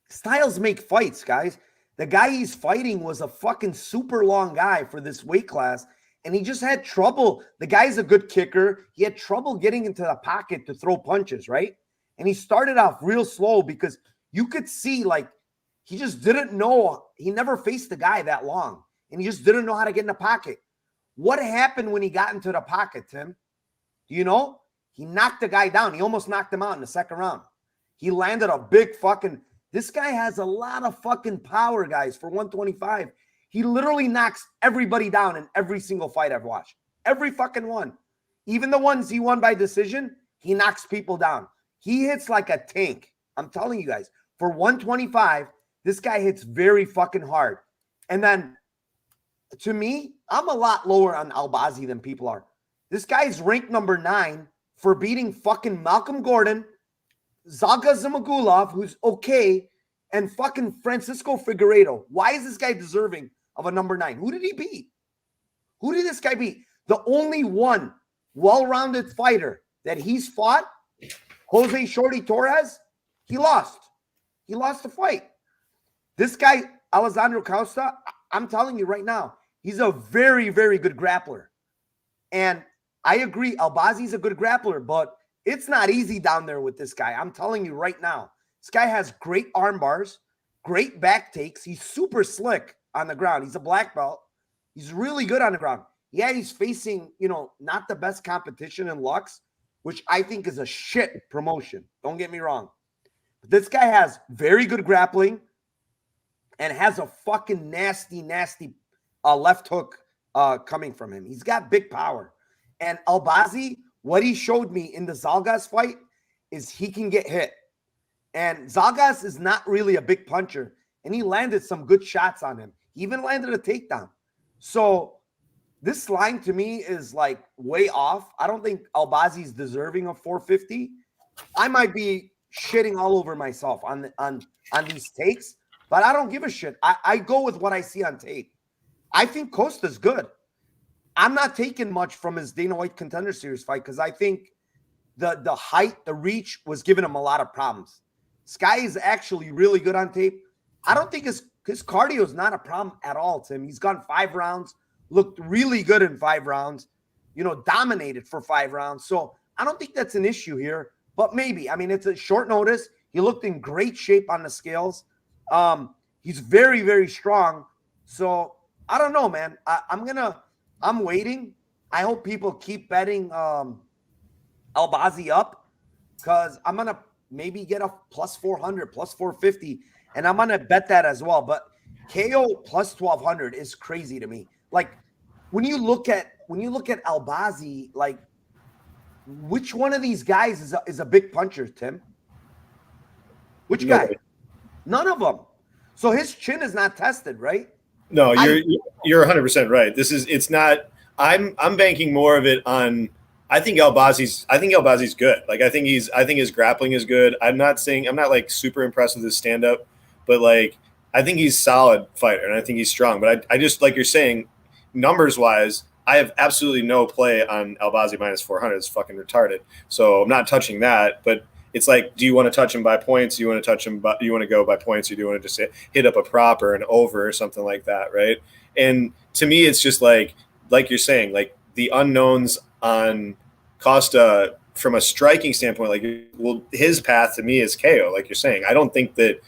Styles make fights, guys. The guy he's fighting was a fucking super long guy for this weight class, and he just had trouble. The guy's a good kicker. He had trouble getting into the pocket to throw punches, right? And he started off real slow because you could see like he just didn't know. He never faced the guy that long, and he just didn't know how to get in the pocket. What happened when he got into the pocket, Tim? Do you know? He knocked the guy down. He almost knocked him out in the second round. He landed a big fucking – this guy has a lot of fucking power, guys, for 125. He literally knocks everybody down in every single fight I've watched. Every fucking one. Even the ones he won by decision, he knocks people down. He hits like a tank. I'm telling you guys. For 125, this guy hits very fucking hard. And then, to me, I'm a lot lower on Albazi than people are. This guy's ranked number 9 for beating fucking Malcolm Gordon, Zaga Zimagulov, who's okay, and fucking Francisco Figueiredo. Why is this guy deserving of a number 9? Who did he beat? Who did this guy beat? The only one well-rounded fighter that he's fought, Jose Shorty Torres, he lost. He lost the fight. This guy, Alessandro Costa, I'm telling you right now, he's a very, very good grappler. And I agree, Albazi's a good grappler, but it's not easy down there with this guy. I'm telling you right now. This guy has great arm bars, great back takes. He's super slick on the ground. He's a black belt. He's really good on the ground. Yeah, he's facing, not the best competition in Lux, which I think is a shit promotion. Don't get me wrong. But this guy has very good grappling and has a fucking nasty, nasty left hook coming from him. He's got big power. And Albazi, what he showed me in the Zalgas fight is he can get hit. And Zalgas is not really a big puncher, and he landed some good shots on him. He even landed a takedown. So this line to me is like way off. I don't think Albazi's deserving of 450. I might be shitting all over myself on these takes, but I don't give a shit. I go with what I see on tape. I think Costa's good. I'm not taking much from his Dana White Contender Series fight because I think the height, the reach was giving him a lot of problems. Sky is actually really good on tape. I don't think his cardio is not a problem at all, Tim. He's gone 5 rounds, looked really good in 5 rounds, dominated for 5 rounds. So I don't think that's an issue here, but maybe. I mean, it's a short notice. He looked in great shape on the scales. He's very, very strong. So I don't know, man. I'm waiting. I hope people keep betting Albazi up because I'm going to maybe get a plus 400, plus 450, and I'm going to bet that as well. But KO plus 1,200 is crazy to me. Like, when you look at Albazi, like, which one of these guys is a big puncher, Tim? Which guy? None of them. So his chin is not tested, right? No, you're 100% right. It's not. I'm banking more of it on. I think Albazi's good. Like I think his grappling is good. I'm not like super impressed with his stand up, but like I think he's a solid fighter and I think he's strong. But I just like you're saying, numbers wise, I have absolutely no play on Albazi minus 400. It's fucking retarded. So I'm not touching that. But it's like, do you want to touch him by points? Do you want to touch him? You want to go by points? Or do you want to just hit up a prop or an over or something like that, right? And to me, it's just like you're saying, like the unknowns on Costa from a striking standpoint. Like, well, his path to me is KO. Like you're saying, I don't think that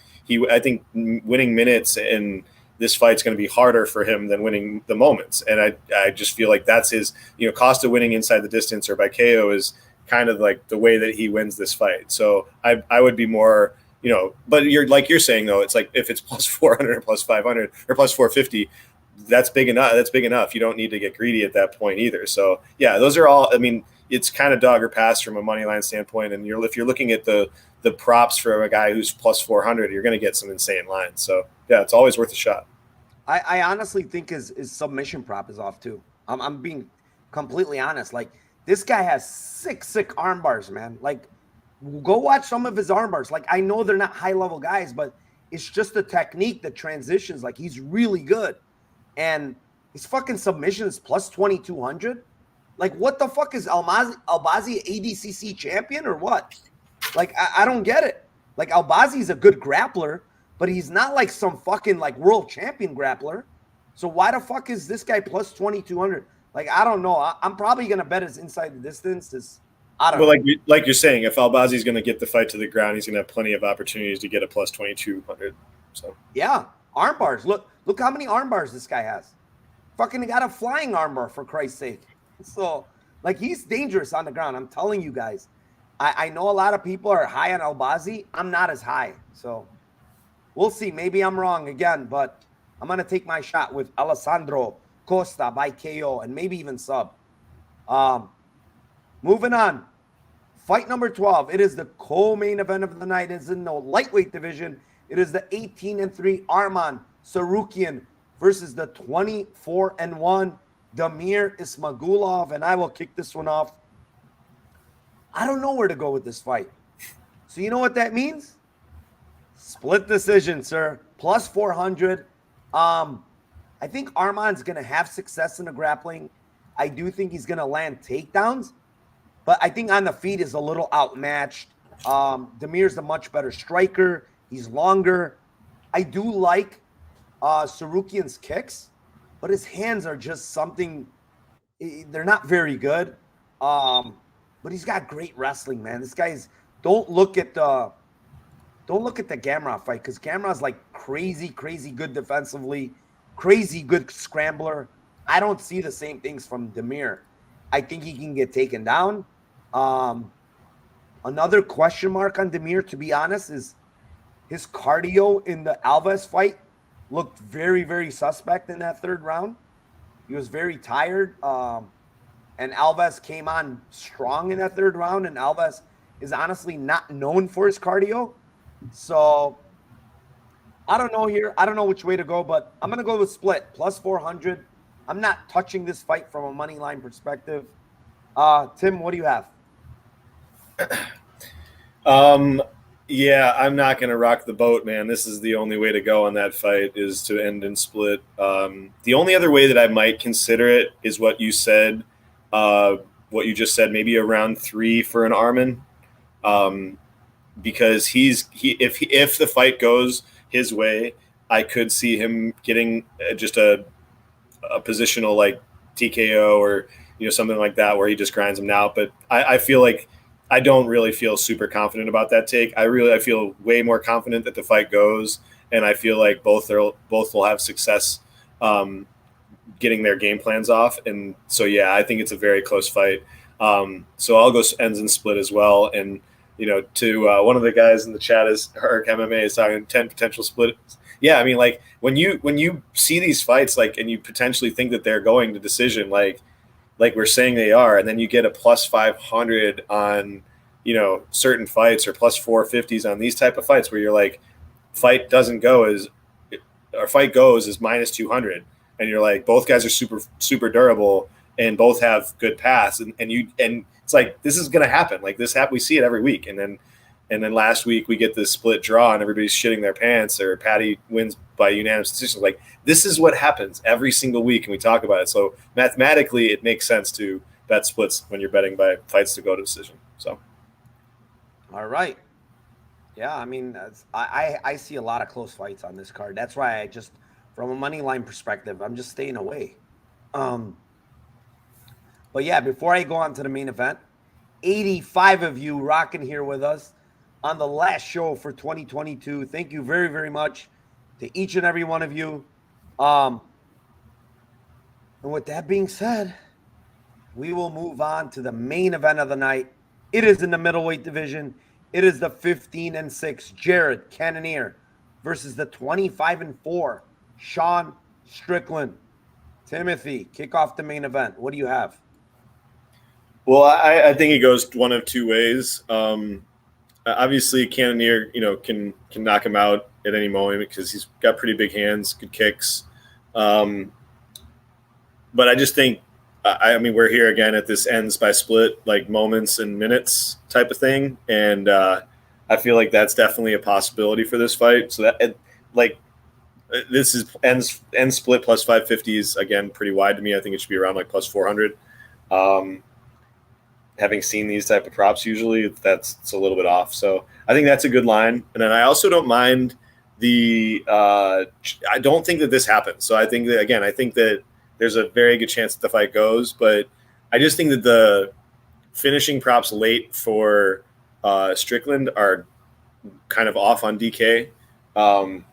I think winning minutes in this fight's going to be harder for him than winning the moments. And I just feel like that's his. Costa winning inside the distance or by KO is kind of like the way that he wins this fight. So I would be more, but you're saying though, it's like if it's plus 400 or plus 500 or plus 450, that's big enough. That's big enough. You don't need to get greedy at that point either. So yeah, those are all, I mean, it's kind of dog or pass from a money line standpoint. And if you're looking at the props for a guy who's plus 400, you're going to get some insane lines. So yeah, it's always worth a shot. I honestly think his submission prop is off too. I'm being completely honest. Like, this guy has sick arm bars, man. Like, go watch some of his arm bars. Like, I know they're not high-level guys, but it's just the technique, the transitions. Like, he's really good. And his fucking submission is plus 2,200. Like, what the fuck is Albazi ADCC champion or what? Like, I don't get it. Like, Albazi's a good grappler, but he's not like some fucking, like, world champion grappler. So why the fuck is this guy plus 2,200? Like, I don't know. I'm probably gonna bet it's inside the distance. I don't Well, know. like you're saying, if Albazi's going to get the fight to the ground, he's going to have plenty of opportunities to get a plus 2200. So Yeah, arm bars. Look how many arm bars this guy has. Fucking got a flying armbar for Christ's sake. So like he's dangerous on the ground. I'm telling you guys. I know a lot of people are high on Albazi. I'm not as high. So we'll see. Maybe I'm wrong again, but I'm gonna take my shot with Alessandro Costa by KO and maybe even sub. Um, moving on. Fight number 12. It is the co-main event of the night. It's in the lightweight division. It is the 18-3 Arman Sarukian versus the 24-1 Damir Ismagulov. And I will kick this one off. I don't know where to go with this fight. So you know what that means? Split decision, sir. Plus 400. I think Arman's going to have success in the grappling. I do think he's going to land takedowns. But I think on the feet is a little outmatched. Damir's a much better striker. He's longer. I do like Sarukian's kicks, but his hands are just something. They're not very good. But he's got great wrestling, man. This guy's. Don't look at the Gamrot fight because Gamrot's like crazy good defensively, crazy good scrambler. I don't see the same things from Damir. I think he can get taken down. Another question mark on Damir, to be honest, is his cardio in the Alves fight looked very suspect in that third round. He was very tired. And Alves came on strong in that third round. And Alves is honestly not known for his cardio. So I don't know here. I don't know which way to go, but I'm going to go with split plus 400. I'm not touching this fight from a money line perspective. Tim, what do you have? Yeah, I'm not going to rock the boat, man. This is the only way to go on that fight is to end in split. The only other way that I might consider it is what you said, what you just said, maybe a round 3 for an Arman, because if the fight goes his way, I could see him getting just a positional like TKO or something like that where he just grinds him out. But I feel like I don't really feel super confident about that take. I feel way more confident that the fight goes, and I feel like both will have success getting their game plans off. And so yeah, I think it's a very close fight. So I'll go ends in split as well. And to one of the guys in the chat is Herc MMA is talking 10 potential splits. Yeah, I mean, like when you see these fights, like, and you potentially think that they're going to decision, like we're saying they are, and then you get a plus 500 on certain fights or plus 450s on these type of fights where you're like, fight goes is minus 200, and you're like, both guys are super durable and both have good paths, and it's like, this is gonna happen. Like we see it every week, and then last week we get this split draw and everybody's shitting their pants, or Patty wins by unanimous decision. Like, this is what happens every single week, and we talk about it. So mathematically, it makes sense to bet splits when you're betting by fights to go to decision. So, all right, yeah. I mean, I see a lot of close fights on this card. That's why I just, from a money line perspective, I'm just staying away. But yeah, before I go on to the main event, 85 of you rocking here with us on the last show for 2022. Thank you very much to each and every one of you. And with that being said, we will move on to the main event of the night. It is in the middleweight division. It is the 15-6 Jared Cannonier versus the 25-4 Sean Strickland. Timothy, kick off the main event. What do you have? Well, I think it goes one of two ways. Obviously, Cannonier, can knock him out at any moment because he's got pretty big hands, good kicks. But I just think, I mean, we're here again at this ends by split, like moments and minutes type of thing, and I feel like that's definitely a possibility for this fight. So that, this is ends split plus 550 is again pretty wide to me. I think it should be around like plus 400. Having seen these type of props, usually it's a little bit off. So I think that's a good line. And then I also don't mind I don't think that this happens. So I think that there's a very good chance that the fight goes. But I just think that the finishing props late for Strickland are kind of off on DK. Round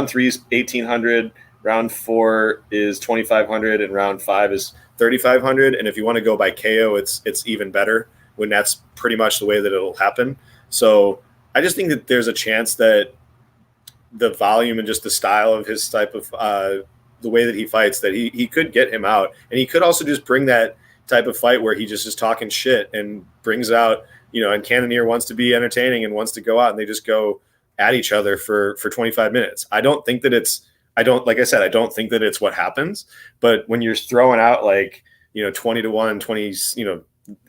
3 is 1,800. Round 4 is 2,500, and round 5 is 3,500. And if you want to go by KO, it's even better when that's pretty much the way that it'll happen. So I just think that there's a chance that the volume and just the style of his type of the way that he fights, that he could get him out, and he could also just bring that type of fight where he just is talking shit and brings out, and Cannonier wants to be entertaining and wants to go out and they just go at each other for 25 minutes. I don't think that I don't think that it's what happens, but when you're throwing out 20-1, 20,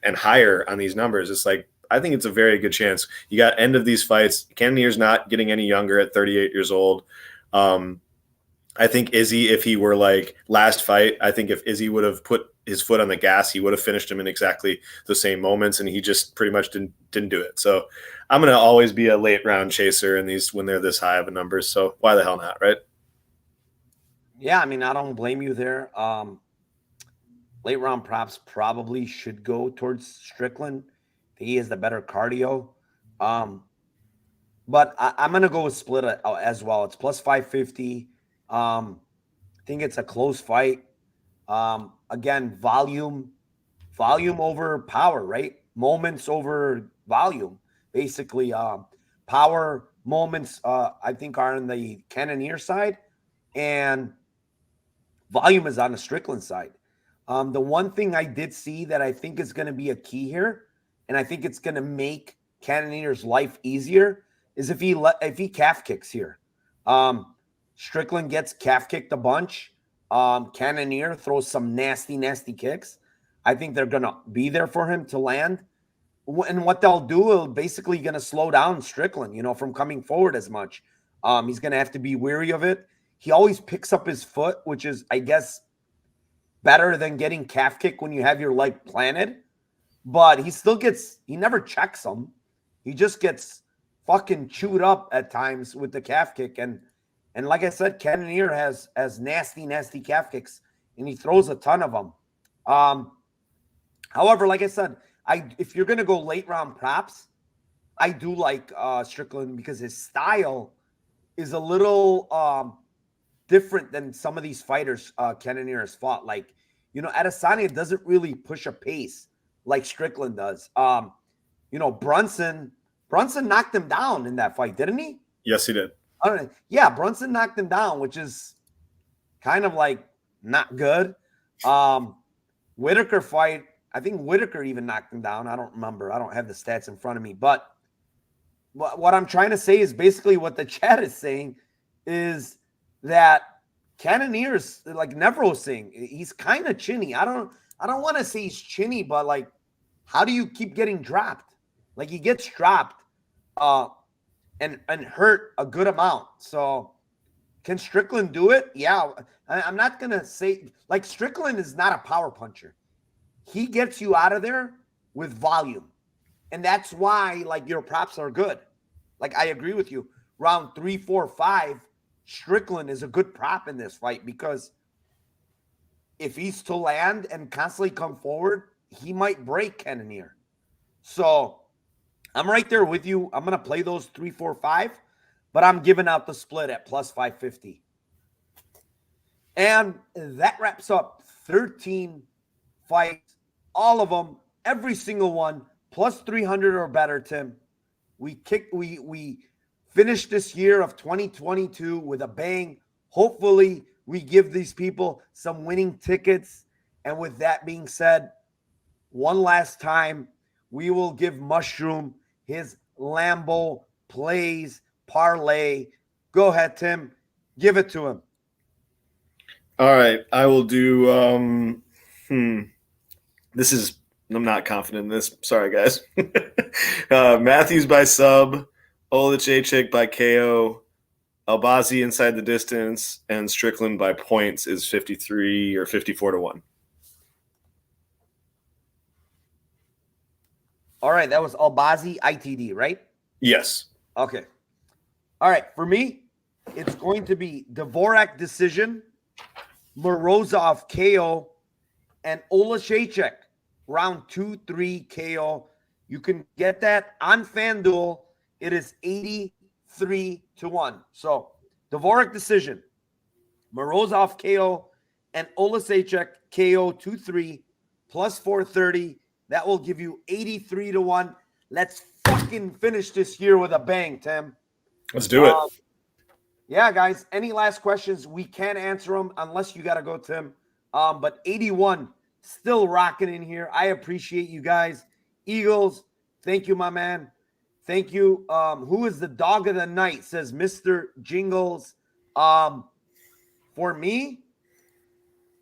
and higher on these numbers, it's like, I think it's a very good chance. You got end of these fights. Cannonier's not getting any younger at 38 years old. I think Izzy, if he were last fight, I think if Izzy would have put his foot on the gas, he would have finished him in exactly the same moments, and he just pretty much didn't do it. So I'm going to always be a late round chaser in these when they're this high of a numbers. So why the hell not, right? Yeah, I mean, I don't blame you there. Late round props probably should go towards Strickland. He has the better cardio. But I'm going to go with split as well. It's plus 550. I think it's a close fight. Again, volume over power, right? Moments over volume. Basically, power moments, I think, are on the Cannonier side, and volume is on the Strickland side. The one thing I did see that I think is going to be a key here, and I think it's going to make Cannonier's life easier, is if he calf kicks here. Strickland gets calf kicked a bunch. Cannonier throws some nasty, nasty kicks. I think they're going to be there for him to land. And what they'll do is basically going to slow down Strickland, from coming forward as much. He's going to have to be wary of it. He always picks up his foot, which is, I guess, better than getting calf kick when you have your leg planted. But he never checks him. He just gets fucking chewed up at times with the calf kick. And like I said, Cannonier has nasty, nasty calf kicks, and he throws a ton of them. However, like I said, if you're going to go late round props, I do like Strickland because his style is a little different than some of these fighters Cannonier has fought. Adesanya doesn't really push a pace like Strickland does. Brunson knocked him down in that fight, didn't he? Yes, he did. Yeah, Brunson knocked him down, which is kind of not good. Whitaker fight, I think Whitaker even knocked him down. I don't remember. I don't have the stats in front of me. But what I'm trying to say is basically what the chat is saying is that Cannonier's like Nevro's saying, he's kind of chinny. I don't want to say he's chinny, but how do you keep getting dropped? He gets dropped and hurt a good amount. So can Strickland do it? Yeah. I'm not going to say Strickland is not a power puncher. He gets you out of there with volume. And that's why your props are good. I agree with you. Round 3, 4, 5, Strickland is a good prop in this fight because if he's to land and constantly come forward, he might break Cannonier. So I'm right there with you. I'm going to play those 3, 4, 5, but I'm giving out the split at plus 550. And that wraps up 13 fights, all of them, every single one, plus 300 or better, Tim. We finished this year of 2022 with a bang. Hopefully, we give these people some winning tickets. And with that being said, one last time, we will give Mushroom his Lambo plays parlay. Go ahead, Tim. Give it to him. All right. I will do I'm not confident in this. Sorry, guys. Matthews by sub, Olachechik by KO, Albazi inside the distance, and Strickland by points is 53 or 54 to 1. All right, that was Albazi ITD, right? Yes. Okay. All right, for me, it's going to be Dvorak decision Morozov KO, and Olashechek round 2-3 KO. You can get that on FanDuel. It is 83-1. So Dvorak decision, Morozov KO, and Olashechek KO 2-3 plus 430. That will give you 83-1. Let's fucking finish this year with a bang, Tim. Let's do it. Yeah, guys. Any last questions? We can answer them unless you got to go, Tim. But 81 still rocking in here. I appreciate you guys. Eagles, thank you, my man. Thank you. Who is the dog of the night? Says Mr. Jingles. For me,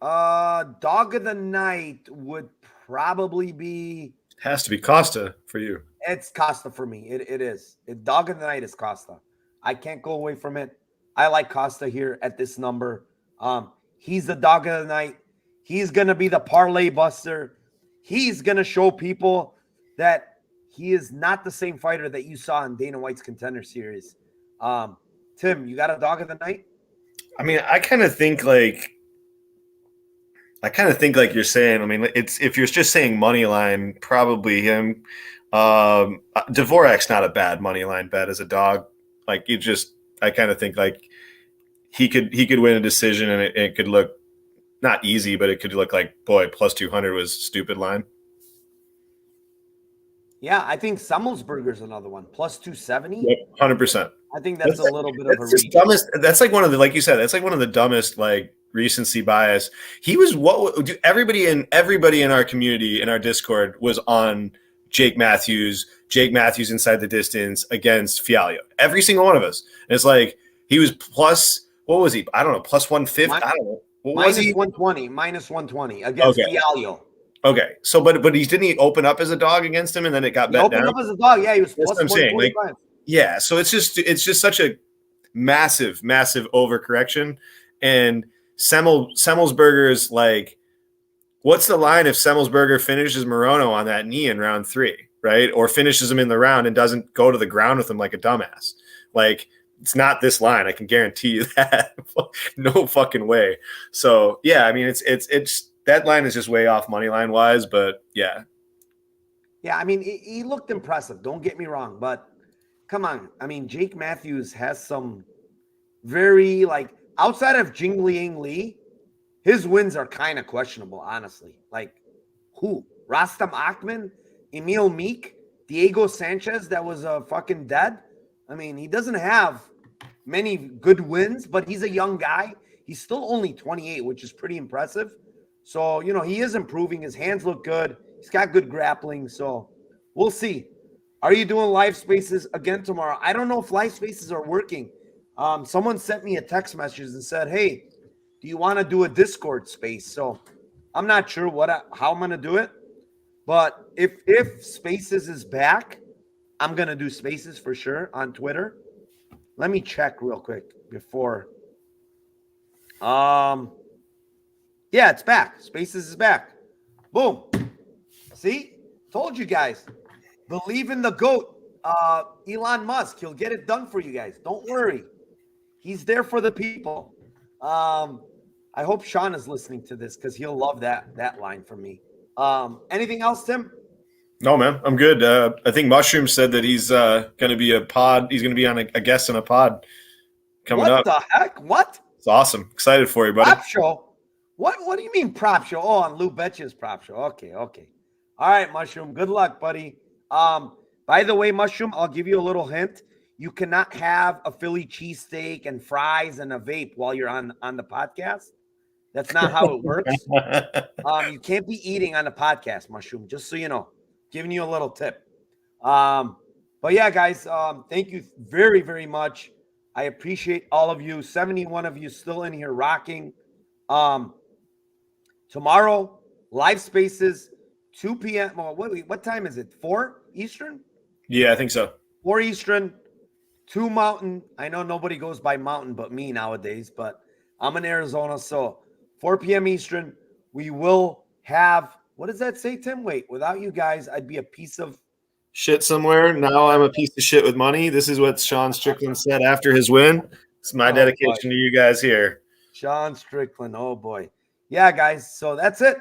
dog of the night would probably be. Has to be Costa for you. It's Costa for me. It is. Dog of the night is Costa. I can't go away from it. I like Costa here at this number. He's the dog of the night. He's going to be the parlay buster. He's going to show people that he is not the same fighter that you saw in Dana White's Contender Series. Tim, you got a dog of the night? I mean, I kind of think like you're saying. I mean, it's if you're just saying money line, probably him. Dvorak's not a bad money line bet as a dog. Like I kind of think like he could win a decision, and it could look not easy, but it could look like, boy, plus 200 was stupid line. Yeah, I think Semmelsberger's another one, plus 270. Yep, 100%. I think that's a little bit of a reach. That's like one of the, like you said, that's like one of the dumbest like recency bias. He was everybody in our community, in our Discord, was on Jake Matthews inside the distance against Fialho. Every single one of us. And it's like he was plus, what was he? I don't know, plus 150. I don't know. What was he? Minus 120 against Fialho. Okay. So but didn't he open up as a dog against him and then it got bet down? Opened up as a dog, yeah, he was plus 125. Like, yeah, so it's just such a massive overcorrection. And Semmelsberger's like, what's the line if Semmelsberger finishes Morono on that knee in round 3, right? Or finishes him in the round and doesn't go to the ground with him like a dumbass? Like, it's not this line. I can guarantee you that. No fucking way. So yeah, I mean, it's that line is just way off money line wise, but yeah. Yeah, I mean, he looked impressive. Don't get me wrong, but come on. I mean, Jake Matthews has some very, like, outside of Jingliang Li, his wins are kind of questionable, honestly. Like, who? Rastam Akman, Emil Meek, Diego Sanchez that was fucking dead. I mean, he doesn't have many good wins, but he's a young guy. He's still only 28, which is pretty impressive. So, he is improving. His hands look good. He's got good grappling. So we'll see. Are you doing live spaces again tomorrow? I don't know if live spaces are working. Someone sent me a text message and said, hey, do you want to do a Discord space? So I'm not sure how I'm going to do it. But if Spaces is back, I'm going to do Spaces for sure on Twitter. Let me check real quick before. Yeah, it's back. Spaces is back. Boom. See? Told you guys. Believe in the GOAT. Elon Musk. He'll get it done for you guys. Don't worry. He's there for the people. I hope Sean is listening to this because he'll love that line from me. Anything else, Tim? No, man. I'm good. I think Mushroom said that he's going to be a pod. He's going to be on a guest on a pod coming up. What the heck? What? It's awesome. Excited for you, buddy. Prop show? What do you mean prop show? Oh, on Lou Betcha's prop show. Okay. All right, Mushroom. Good luck, buddy. By the way, Mushroom, I'll give you a little hint. You cannot have a Philly cheesesteak and fries and a vape while you're on the podcast. That's not how it works. You can't be eating on the podcast, Mushroom, just so you know. Giving you a little tip. But yeah, guys, thank you very, very much. I appreciate all of you. 71 of you still in here rocking. Tomorrow, live spaces, 2 p.m. Well, what time is it? 4 Eastern? Yeah, I think so. 4 Eastern, 2 Mountain. I know nobody goes by Mountain but me nowadays, but I'm in Arizona. So 4 p.m. Eastern, we will have, what does that say, Tim? Wait, without you guys, I'd be a piece of shit somewhere. Now I'm a piece of shit with money. This is what Sean Strickland said after his win. It's my dedication to you guys here. John Strickland. Oh boy. Yeah, guys. So that's it.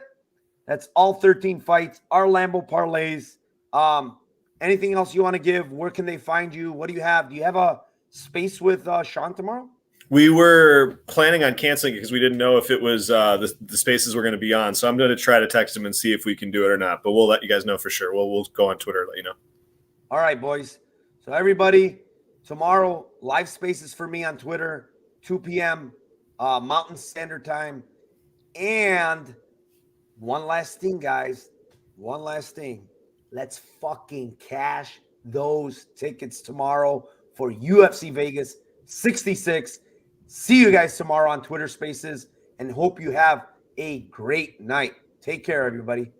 That's all 13 fights, our Lambo parlays. Anything else you want to give? Where can they find you? What do you have? Do you have a space with Sean tomorrow? We were planning on canceling it because we didn't know if it was the spaces we're going to be on. So I'm going to try to text him and see if we can do it or not. But we'll let you guys know for sure. We'll go on Twitter and let you know. All right, boys. So everybody, tomorrow, live spaces for me on Twitter, 2 p.m. Mountain Standard Time. And one last thing, guys. One last thing. Let's fucking cash those tickets tomorrow for UFC Vegas 66. See you guys tomorrow on Twitter Spaces and hope you have a great night. Take care, everybody.